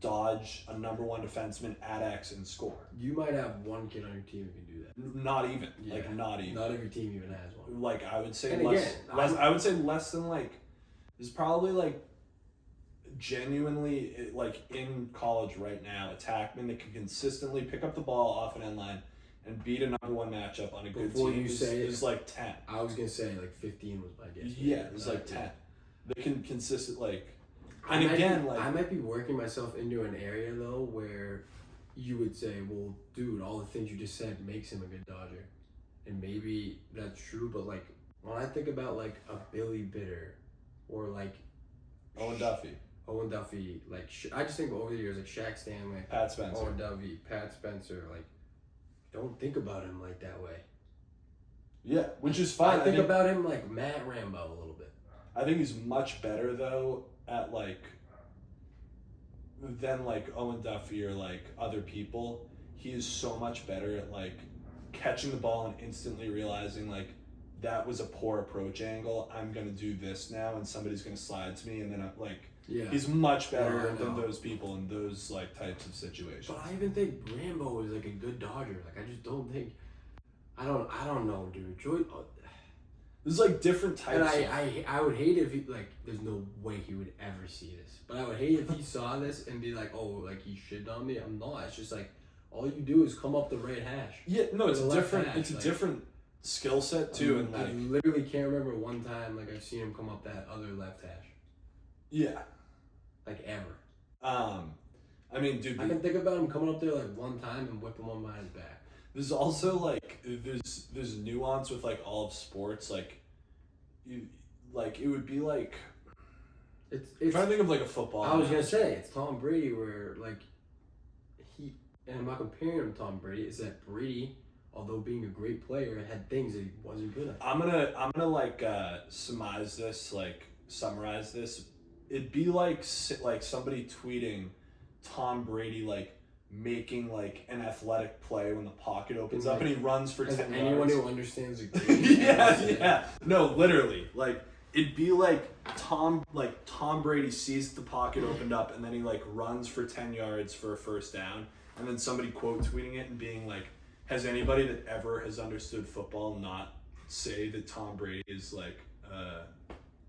dodge a number one defenseman at X and score. You might have one kid on your team who can do that. Not even. Yeah. Like, not even. Not every team even has one. Like, I would say and less. Again, I would say less than like. There's probably like genuinely like in college right now attackmen that can consistently pick up the ball off an end line and beat a number one matchup on a good Before team. you say is like 10. I was gonna say like 15 was my guess. Yeah, it was like 10. They can consistent like. I might be working myself into an area though where you would say, well, dude, all the things you just said makes him a good Dodger, and maybe that's true. But like when I think about like a Billy Bitter or like Owen Duffy, like I just think over the years like Shaq Stanley, Pat Spencer, Owen Duffy, Pat Spencer, like don't think about him like that way. Yeah, which is fine. I think about him like Matt Rambo a little bit. I think he's much better though at like than like Owen Duffy or like other people. He is so much better at like catching the ball and instantly realizing like that was a poor approach angle. I'm gonna do this now, and somebody's gonna slide to me, and then I'm like, he's much better than those people in those like types of situations. But I even think Rambo is like a good Dodger. Like I just don't think. I don't know, dude. Joy. There's like different types. And I would hate if he like. There's no way he would ever see this. But I would hate if he saw this and be like, oh, like he shit on me. I'm not. It's just like all you do is come up the right hash. Yeah, no, it's a different. Hash, it's a like, different skill set too, and I like literally can't remember one time like I've seen him come up that other left hash. Yeah. Like ever. I mean, dude. I can think about him coming up there like one time and whipping one behind his back. There's also like there's nuance with like all of sports, like it would be like it's I'm trying to think of like a football. I was gonna say it's Tom Brady where like he, and I'm not comparing him to Tom Brady, is that Brady, although being a great player, had things that he wasn't good at. I'm gonna like summarize this. It'd be like somebody tweeting Tom Brady like making like an athletic play when the pocket opens up and he runs for 10 yards. Anyone who understands the game. yeah. No, literally. Like it'd be like Tom Brady sees the pocket opened up and then he like runs for 10 yards for a first down, and then somebody quote tweeting it and being like, has anybody that ever has understood football not say that Tom Brady is like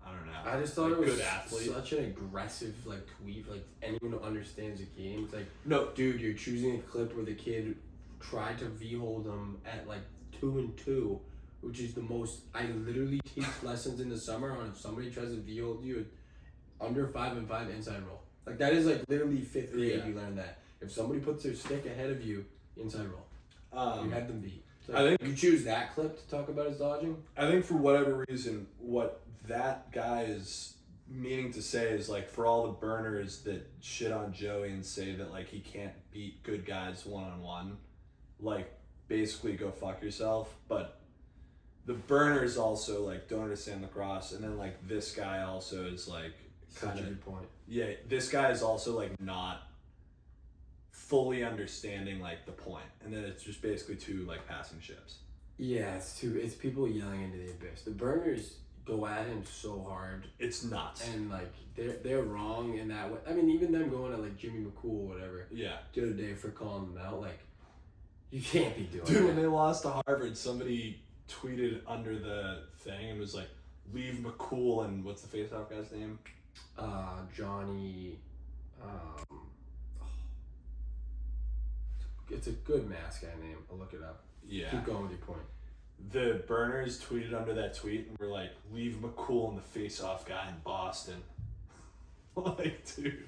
I don't know. I just thought it was good athlete. Such an aggressive like tweet. Like anyone who understands the game, it's like, no, dude, you're choosing a clip where the kid tried to V-hold him at like 2-2, which is the most. I literally teach lessons in the summer on if somebody tries to V-hold you under 5-5 inside roll. Like that is like literally 5th grade. Yeah. You learn that if somebody puts their stick ahead of you, inside roll. You had them beat. So I think you choose that clip to talk about his dodging. I think for whatever reason, what that guy is meaning to say is like for all the burners that shit on Joey and say that like he can't beat good guys one-on-one, like basically go fuck yourself. But the burners also like don't understand lacrosse, and then like this guy also is like Such a good point. yeah, this guy is also like not fully understanding like the point, and then it's just basically two like passing ships. Yeah, it's people yelling into the abyss. The burners go at him so hard, It's nuts. and like they're wrong in that way. I mean, even them going at like Jimmy McCool or whatever Yeah. the other day for calling them out, like you can't be doing Dude, that. when they lost to Harvard, somebody tweeted under the thing and was like, leave McCool and what's the face-off guy's name? Johnny, it's a good mask guy name. I'll look it up. Yeah. Keep going with your point. The burners tweeted under that tweet and were like, leave McCool and the face-off guy in Boston. Like, dude.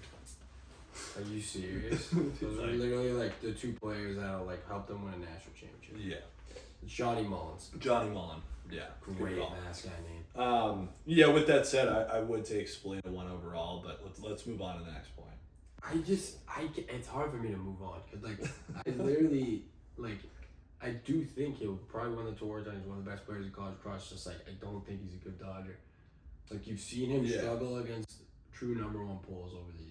Are you serious? Those are literally like the two players that'll like help them win a national championship. Yeah. It's Johnny Mullins. Johnny Mullen. Yeah. Great Good call. mask guy name. Yeah, with that said, I would take Spalina 1 overall, but let's move on to the next point. It's hard for me to move on because like I literally like I do think he'll probably win the tour. And he's one of the best players in college lacrosse. Just like I don't think he's a good dodger. Like you've seen him struggle against true number one pulls over the years.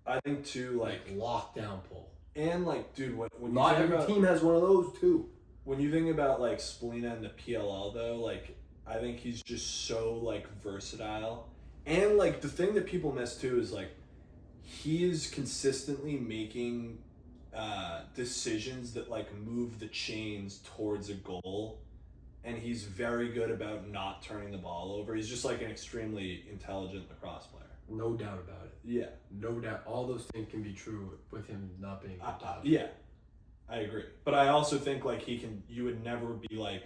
I think too, like lockdown pull. and like, dude, when Not you think every about, team has one of those too. when you think about like Spalina and the PLL though, like I think he's just so like versatile, and like the thing that people miss too is like he is consistently making decisions that like move the chains towards a goal, and he's very good about not turning the ball over. He's just like an extremely intelligent lacrosse player. No doubt about it. Yeah. No doubt. All those things can be true with him not being a good dodger. Yeah, I agree. But I also think like you would never be like,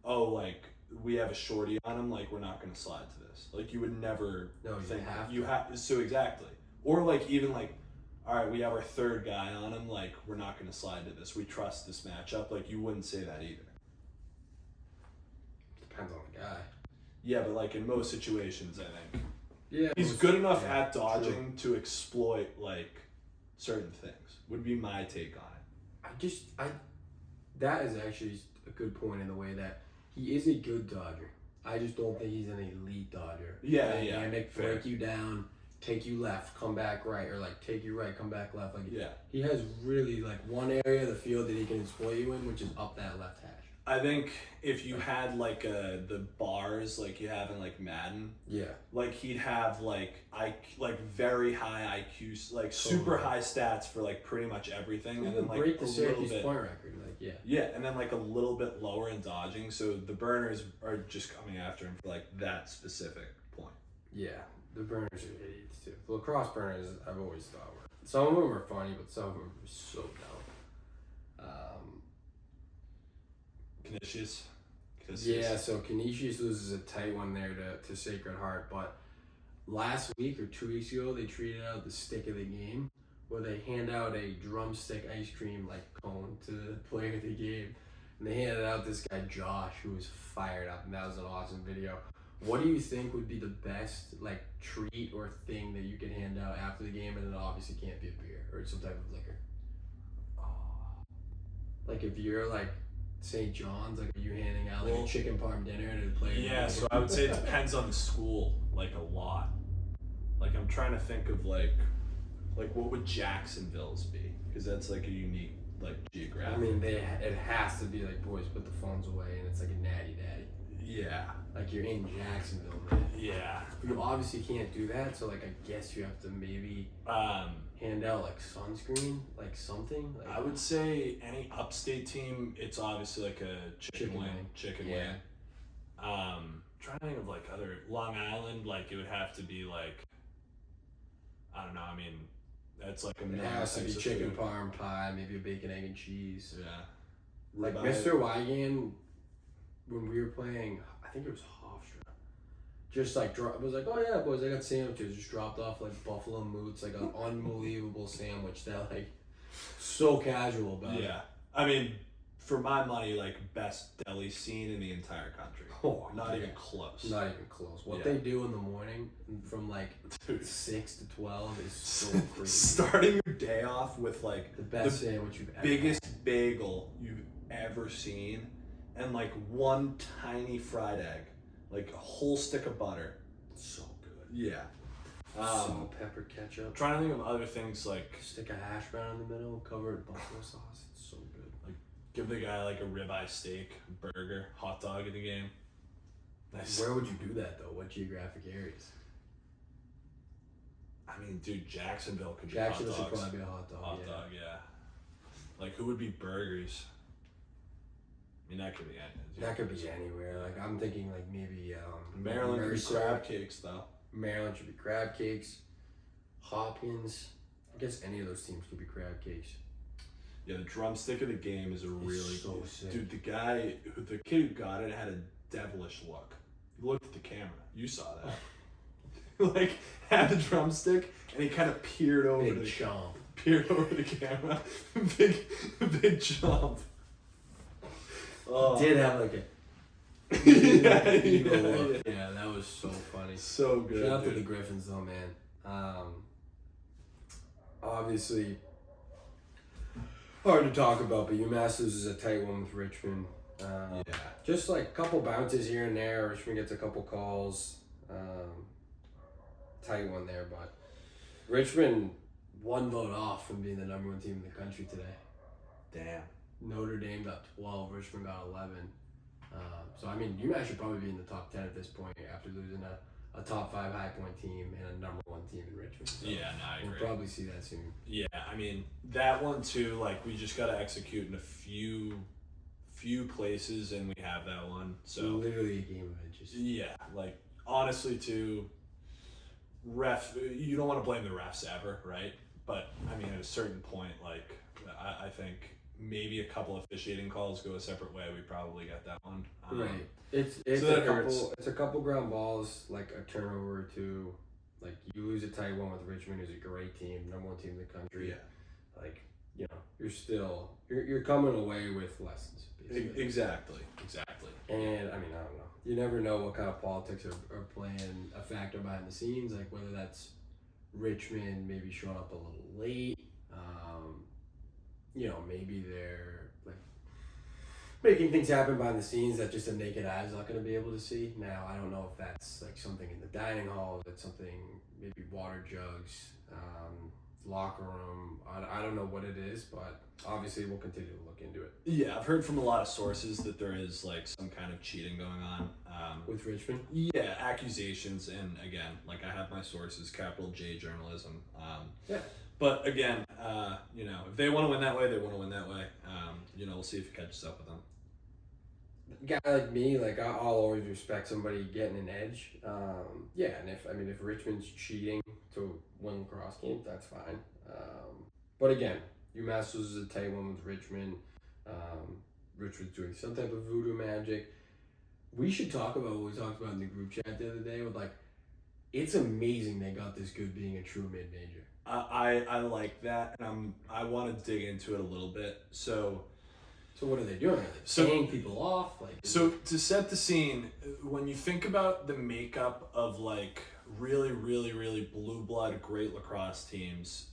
oh, like we have a shorty on him, like we're not going to slide to this. Like you would never think you have so exactly. Or like even like, all right, we have our third guy on him, like we're not going to slide to this. We trust this matchup. Like you wouldn't say that either. Depends on the guy. Yeah, but like in most situations, I think. Yeah, He's good enough at dodging to exploit like certain things. Would be my take on it. That is actually a good point in the way that he is a good dodger. I just don't think he's an elite dodger. Yeah, Dynamic, fair. break you down, take you left, come back right, or like take you right, come back left. Like Yeah. he has really like one area of the field that he can exploit you in, which is up that left hash. I think if you had like the bars like you have in like Madden, Yeah. like he'd have like very high IQ, like super high stats for like pretty much everything, and then like break the a little Syracuse bit, point record. Like yeah. yeah, and then like a little bit lower in dodging. So the burners are just coming after him for like that specific point. Yeah, the burners are idiots too. The lacrosse burners, I've always thought were. Some of them are funny, but some of them are so dumb. Canisius. Yeah, so Canisius loses a tight one there to Sacred Heart, but last week or 2 weeks ago, they treated out the stick of the game, where they hand out a drumstick ice cream like cone to the player of the game. And they handed out this guy Josh, who was fired up, and that was an awesome video. What do you think would be the best like treat or thing that you can hand out after the game, and it obviously can't be a beer or some type of liquor? Like if you're like St. John's, like are you handing out like a chicken parm dinner to the player? Yeah, so I would say it depends on the school, like a lot. Like I'm trying to think of like what would Jacksonville's be? Because that's like a unique like geographic. I mean, it has to be like, boys, put the phones away, and it's like a natty daddy. Yeah. Like you're in Jacksonville, man. Yeah. You obviously can't do that, so like I guess you have to maybe hand out like sunscreen, like something. Like, I would say any upstate team, it's obviously like a chicken wing. Trying to think of like other Long Island, like it would have to be like, I don't know. I mean, that's like it has to be chicken parm pie, maybe a bacon, egg, and cheese. Yeah. Like Mr. Wygan, when we were playing, I think it was Hofstra. just like was like, oh yeah, boys, I got sandwiches. Just dropped off like buffalo moots, like an unbelievable sandwich that like so casual about it. Yeah, I mean, for my money, like best deli scene in the entire country. Oh, Not even close. Not even close. What Yeah. they do in the morning from like Dude. 6 to 12 is so crazy. Starting your day off with like The best sandwich you've ever biggest had. bagel you've ever seen, and like one tiny fried egg, like a whole stick of butter. So good. Yeah. Salt, pepper, ketchup. Trying to think of other things like Stick a hash brown in the middle, cover it in buffalo sauce. It's so good. give the guy like a ribeye steak, burger, hot dog at the game. Nice. Where would you do that though? What geographic areas? I mean, dude, Jacksonville could be Jacksonville hot should dogs. probably be a hot dog. Hot yeah. dog, yeah. Like who would be burgers? I mean, that could be anything. That could be anywhere. Like I'm thinking, like maybe Maryland could be Mercer. crab cakes though. Maryland should be crab cakes. Hopkins. I guess any of those teams could be crab cakes. Yeah, the drumstick of the game is a really so cool. sick. Dude, the kid who got it had a devilish look. He looked at the camera. You saw that. Like had the drumstick and he kind of peered over Big to the chomp. peered over the camera. big jump. Oh. Did have like a yeah, evil yeah, look. yeah. Yeah, that was so funny. So good. Shout out to dude. the Griffins though, man. Obviously hard to talk about, but UMass loses a tight one with Richmond. Yeah. Just like a couple bounces here and there. Richmond gets a couple calls. Tight one there, but Richmond one vote off from being the number one team in the country today. Damn. Notre Dame got 12, Richmond got 11. So I mean, UMass should probably be in the top 10 at this point after losing a top 5 high point team and a number one team in Richmond. So Yeah, no, I we'll agree. probably see that soon. Yeah, I mean that one too. Like we just got to execute in a few places, and we have that one. So Literally a game of inches. yeah, like honestly, too. You don't want to blame the refs ever, right? But I mean, at a certain point, like I think maybe a couple officiating calls go a separate way. We probably got that one. Right. It's so a that hurts. couple. It's a couple ground balls, like a turnover or two. Like you lose a tight one with Richmond, who's a great team, number one team in the country. Yeah. Like you're coming away with lessons. Basically. Exactly. And I mean, I don't know. You never know what kind of politics are playing a factor behind the scenes. Like whether that's Richmond maybe showing up a little late. Maybe they're like making things happen behind the scenes that just a naked eye is not going to be able to see. Now, I don't know if that's like something in the dining hall, that's something maybe water jugs, locker room. I don't know what it is, but obviously we'll continue to look into it. Yeah, I've heard from a lot of sources that there is like some kind of cheating going on. With Richmond? Yeah, accusations, and again, like I have my sources, capital J journalism. Yeah. But again, if they want to win that way, they want to win that way. We'll see if it catches up with them. A guy like me, like I'll always respect somebody getting an edge. And if Richmond's cheating to win lacrosse games, that's fine. But again, UMass loses a tight one with Richmond. Richmond's doing some type of voodoo magic. We should talk about what we talked about in the group chat the other day with like, it's amazing they got this good being a true mid-major. I like that, and I want to dig into it a little bit. So what are they doing? Are they paying people off? So to set the scene, when you think about the makeup of like really, really, really blue blood great lacrosse teams,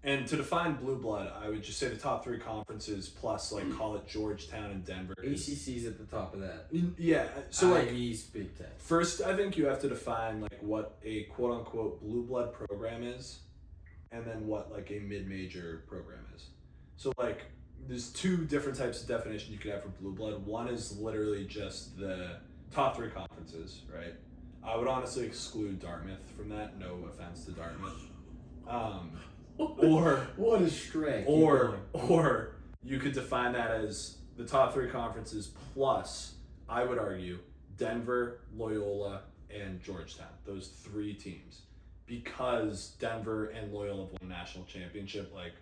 and to define blue blood, I would just say the top 3 conferences plus like call it Georgetown and Denver. ACC's at the top of that. Yeah. So like Ivy's Big Ten. first, I think you have to define like what a quote unquote blue blood program is, and then what like a mid-major program is. So like there's 2 different types of definition you could have for blue blood. One is literally just the top 3 conferences, right? I would honestly exclude Dartmouth from that. No offense to Dartmouth. Or what a stray. or you could define that as the top 3 conferences plus, I would argue, Denver, Loyola, and Georgetown. Those 3 teams. Because Denver and Loyola have won a national championship, like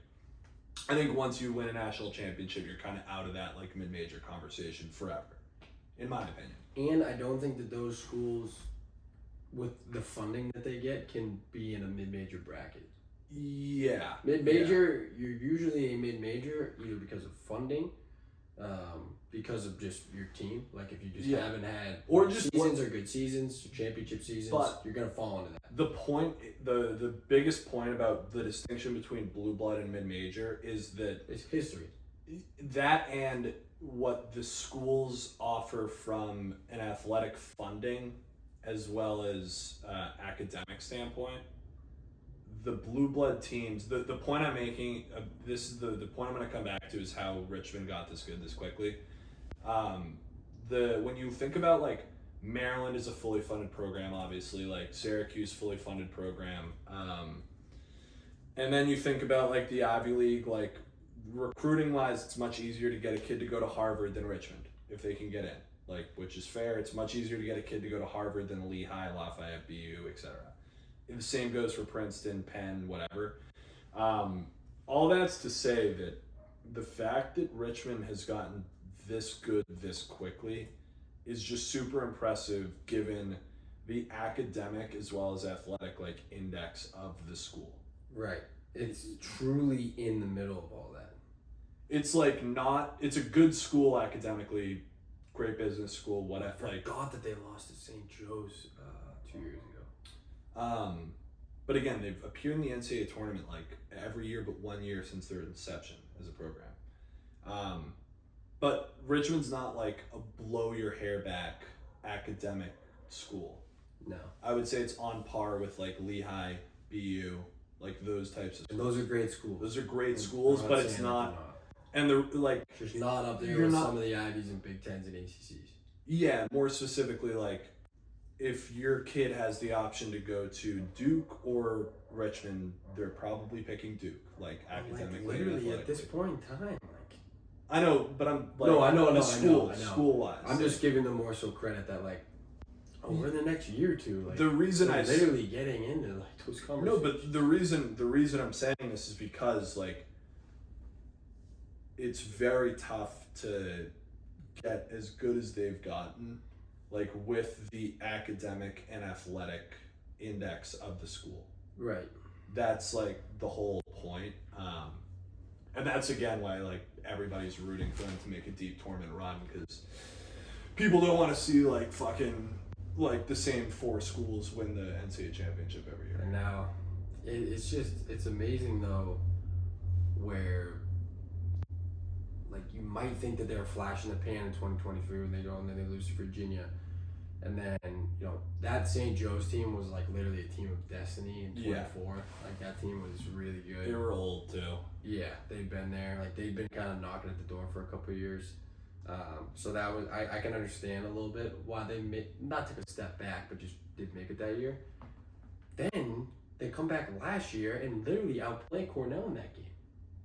I think once you win a national championship, you're kind of out of that like mid-major conversation forever. in my opinion. And I don't think that those schools, with the funding that they get, can be in a mid-major bracket. Yeah. Mid-major, you're usually a mid-major either because of funding, because of just your team. Like if you just haven't had or just seasons or good seasons, championship seasons, but you're gonna fall into that. The biggest point about the distinction between blue blood and mid-major is that It's history. that and what the schools offer from an athletic funding as well as academic standpoint. The blue blood teams, the point I'm making, this is the point I'm going to come back to is how Richmond got this good this quickly. When you think about like Maryland is a fully funded program, obviously, like Syracuse fully funded program, and then you think about like the Ivy League, like recruiting wise, it's much easier to get a kid to go to Harvard than Richmond if they can get in, like, which is fair. It's much easier to get a kid to go to Harvard than Lehigh, Lafayette, BU, etc. The same goes for Princeton, Penn, whatever. All that's to say that the fact that Richmond has gotten this good this quickly is just super impressive given the academic as well as athletic like index of the school. Right. It's truly in the middle of all that. It's like it's a good school academically, great business school, whatever. I forgot that they lost to St. Joe's 2 years ago. But again, they've appeared in the NCAA tournament like every year but 1 year since their inception as a program. But Richmond's not like a blow your hair back academic school. No. I would say it's on par with like Lehigh, BU, like those types of schools. And those are great schools. Those are great schools, but it's not. And they're like just not up there with some of the Ivies and Big Tens and ACCs. Yeah, more specifically, like if your kid has the option to go to Duke or Richmond, they're probably picking Duke, like academically. Like, literally at this point in time, like. I know, but I'm like, no, I know, school wise. I'm just giving them more so credit that like, over the next year or two, like the reason I literally getting into like those conversations. No, but the reason I'm saying this is because like it's very tough to get as good as they've gotten, like with the academic and athletic index of the school. Right. That's like the whole point. And that's again why like everybody's rooting for them to make a deep tournament run, because people don't want to see like fucking like the same four schools win the NCAA championship every year. And now it's amazing though where like you might think that they're a flash in the pan in 2023 when they go and then they lose to Virginia. And then, you know, that St. Joe's team was like literally a team of destiny in 24. Yeah. Like that team was really good. They were old too. Yeah, they've been there. Like they've been kind of knocking at the door for a couple of years. So that was I can understand a little bit why they not took a step back, but just did make it that year. Then they come back last year and literally outplay Cornell in that game.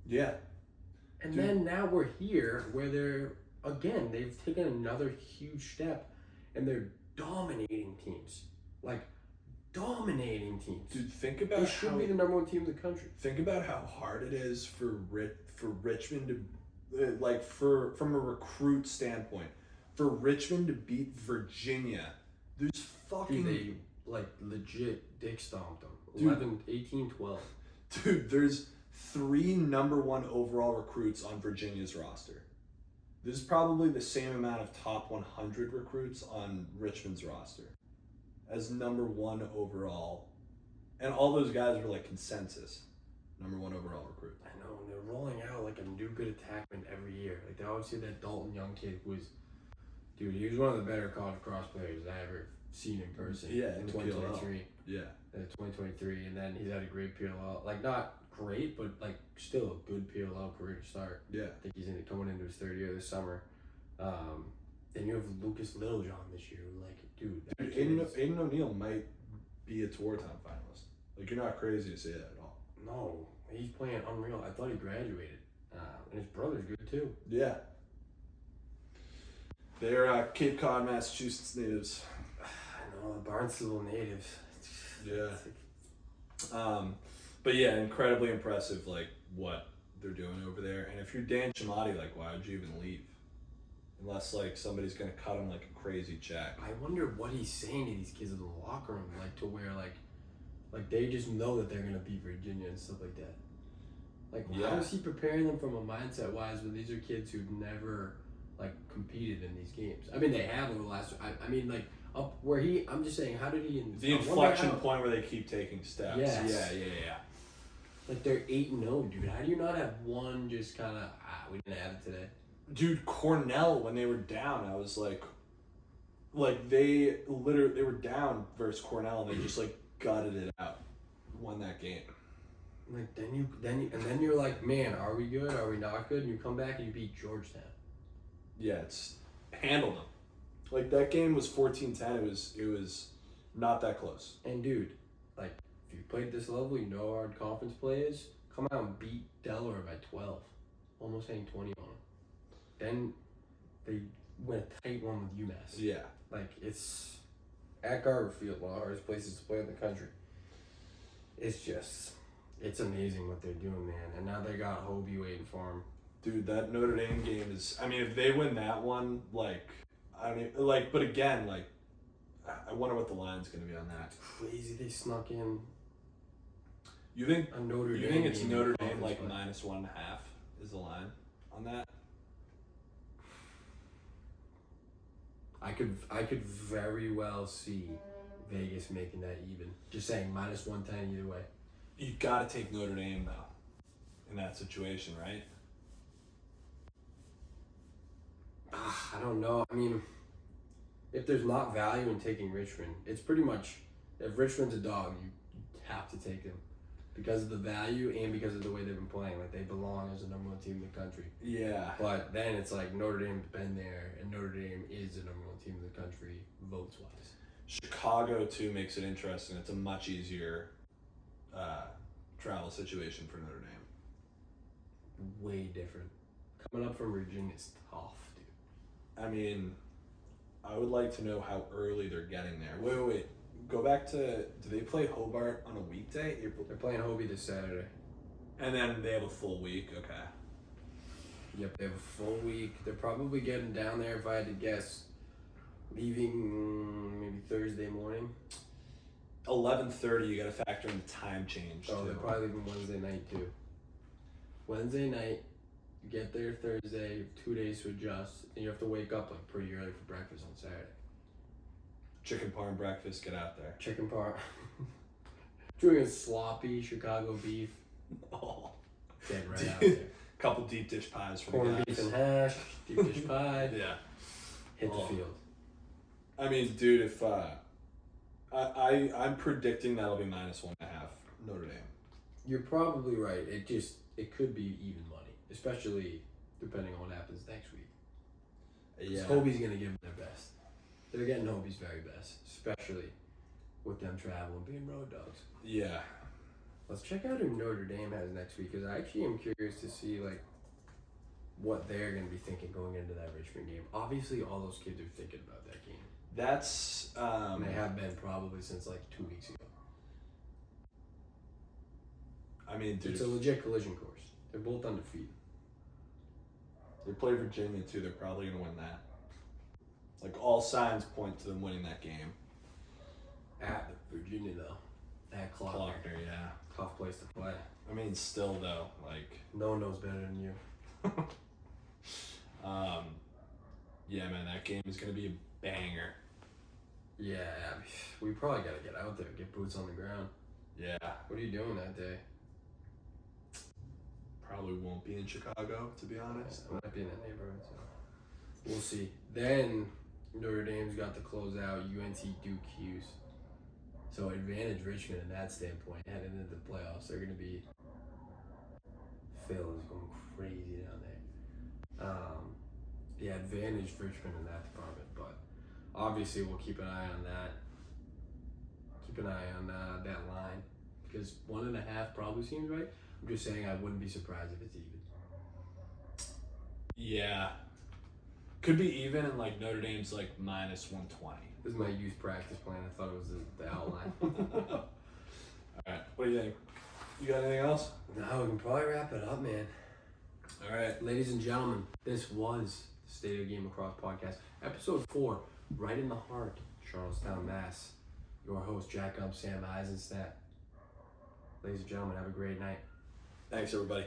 Yeah. And then now we're here where they've taken another huge step and they're dominating teams. Like, dominating teams. Dude, think about they should be the number one team in the country. Think about how hard it is for Richmond to, like, from a recruit standpoint, for Richmond to beat Virginia. There's fucking... Dude, they, like, legit dick stomped them. 11, 18, 12. Dude, there's 3 number 1 overall recruits on Virginia's roster. This is probably the same amount of top 100 recruits on Richmond's roster as number 1 overall. And all those guys were like consensus number 1 overall recruit. I know, and they're rolling out like a new good attackman every year. Like they always see that Dalton Young kid who was, dude, he was one of the better college cross players I ever seen in person. Yeah, in 2023. Yeah. In 2023, and then he's had a great PLL. Like not great, but like still a good PLL career to start. Yeah. I think he's coming into his 3rd year this summer. Then you have Lucas Littlejohn this year. Like, dude, Aiden O'Neal might be a tour time finalist. Like, you're not crazy to say that at all. No, he's playing unreal. I thought he graduated, and his brother's good too. Yeah. They're Cape Cod, Massachusetts natives. I know, Barnstable natives. Yeah. But yeah, incredibly impressive, like, what they're doing over there. And if you're Dan Chamati, like, why would you even leave unless like somebody's gonna cut him like a crazy check. I wonder what he's saying to these kids in the locker room, like to where like they just know that they're gonna beat Virginia and stuff like that. Like, how is he preparing them from a mindset wise when these are kids who've never like competed in these games? I mean, they have over the last. I mean, like up where he. I'm just saying, how did he? The inflection point where they keep taking steps. Yes. Yeah. Like they're 8-0, dude. How do you not have one just kind of we didn't have it today? Dude, Cornell, when they were down, I was like they were down versus Cornell and they just like gutted it out, won that game. Like then you're like, man, are we good? Are we not good? And you come back and you beat Georgetown. Yeah, it's handled them. Like that game was 14-10. It was not that close. And dude, like if you played this level, you know how hard conference play is. Come out and beat Delaware by 12, almost hitting 20 on them. Then they went a tight one with UMass. Yeah. Like it's at Garber Field, one of the hardest places to play in the country. It's amazing what they're doing, man. And now they got Hobie waiting for them. Dude, that Notre Dame game is. I mean, if they win that one, like, I mean, like, but again, like, I wonder what the line's going to be on that. It's crazy they snuck in. You think a Notre Dame? You think it's Notre Dame like -1.5 is the line on that? I could very well see Vegas making that even. Just saying -110 either way. You got to take Notre Dame though, in that situation, right? I don't know. I mean, if there's not value in taking Richmond, it's pretty much if Richmond's a dog, you have to take them because of the value and because of the way they've been playing. Like they belong as the #1 team in the country. Yeah. But then it's like Notre Dame's been there, and Notre Dame is the #1 team in the country votes wise. Chicago too makes it interesting. It's a much easier travel situation for Notre Dame. Way different. Coming up from Virginia is tough, dude. I mean, I would like to know how early they're getting there. Wait. Go back to, do they play Hobart on a weekday? They're playing Hobie this Saturday. And then they have a full week, okay. Yep, they have a full week. They're probably getting down there, if I had to guess, leaving maybe Thursday morning. 11:30, you got to factor in the time change. Oh, too. they're probably leaving Wednesday night too. Wednesday night, you get there Thursday, you have 2 days to adjust, and you have to wake up like pretty early for breakfast on Saturday. Chicken parm breakfast, get out there. Chicken parm. Doing a sloppy Chicago beef. Oh. Get right out there. Couple deep dish pies for corned the guys. beef and hash, deep dish pie. Yeah. Hit the field. I mean, dude, if I'm predicting that'll be -1.5 Notre Dame. You're probably right. It could be even money, especially depending on what happens next week. Yeah. Hobie's gonna give them their best. They're getting Hobie's very best, especially with them traveling, being road dogs. Yeah. Let's check out who Notre Dame has next week, because I actually am curious to see like what they're gonna be thinking going into that Richmond game. Obviously, all those kids are thinking about that game. That's And they have been probably since like 2 weeks ago. I mean, dude, It's a legit collision course. They're both undefeated. they play Virginia too. They're probably gonna win that. Like all signs point to them winning that game. At Virginia though, at Klockner. Yeah. Tough place to play. I mean, still though, like. No one knows better than you. Yeah, man, that game is gonna be a banger. Yeah, we probably gotta get out there, get boots on the ground. Yeah. What are you doing that day? Probably won't be in Chicago, to be honest. I might be in that neighborhood, so we'll see. Then Notre Dame's got to close out UNC Duke Hughes. So advantage Richmond in that standpoint. Heading into the playoffs, they're gonna be. Phil is going crazy down there. Yeah, advantage Richmond in that department, but obviously we'll keep an eye on that. Keep an eye on that line, because 1.5 probably seems right. I'm just saying I wouldn't be surprised if it's even. Yeah. Could be even, and like Notre Dame's like -120. This is my youth practice plan. I thought it was the outline. Alright, what do you think? You got anything else? No, we can probably wrap it up, man. Alright. Ladies and gentlemen, this was State of Game Lacrosse podcast, episode 4, right in the heart, Charlestown, Mass. Your host, Jacob Sam Eisenstadt. Ladies and gentlemen, have a great night. Thanks, everybody.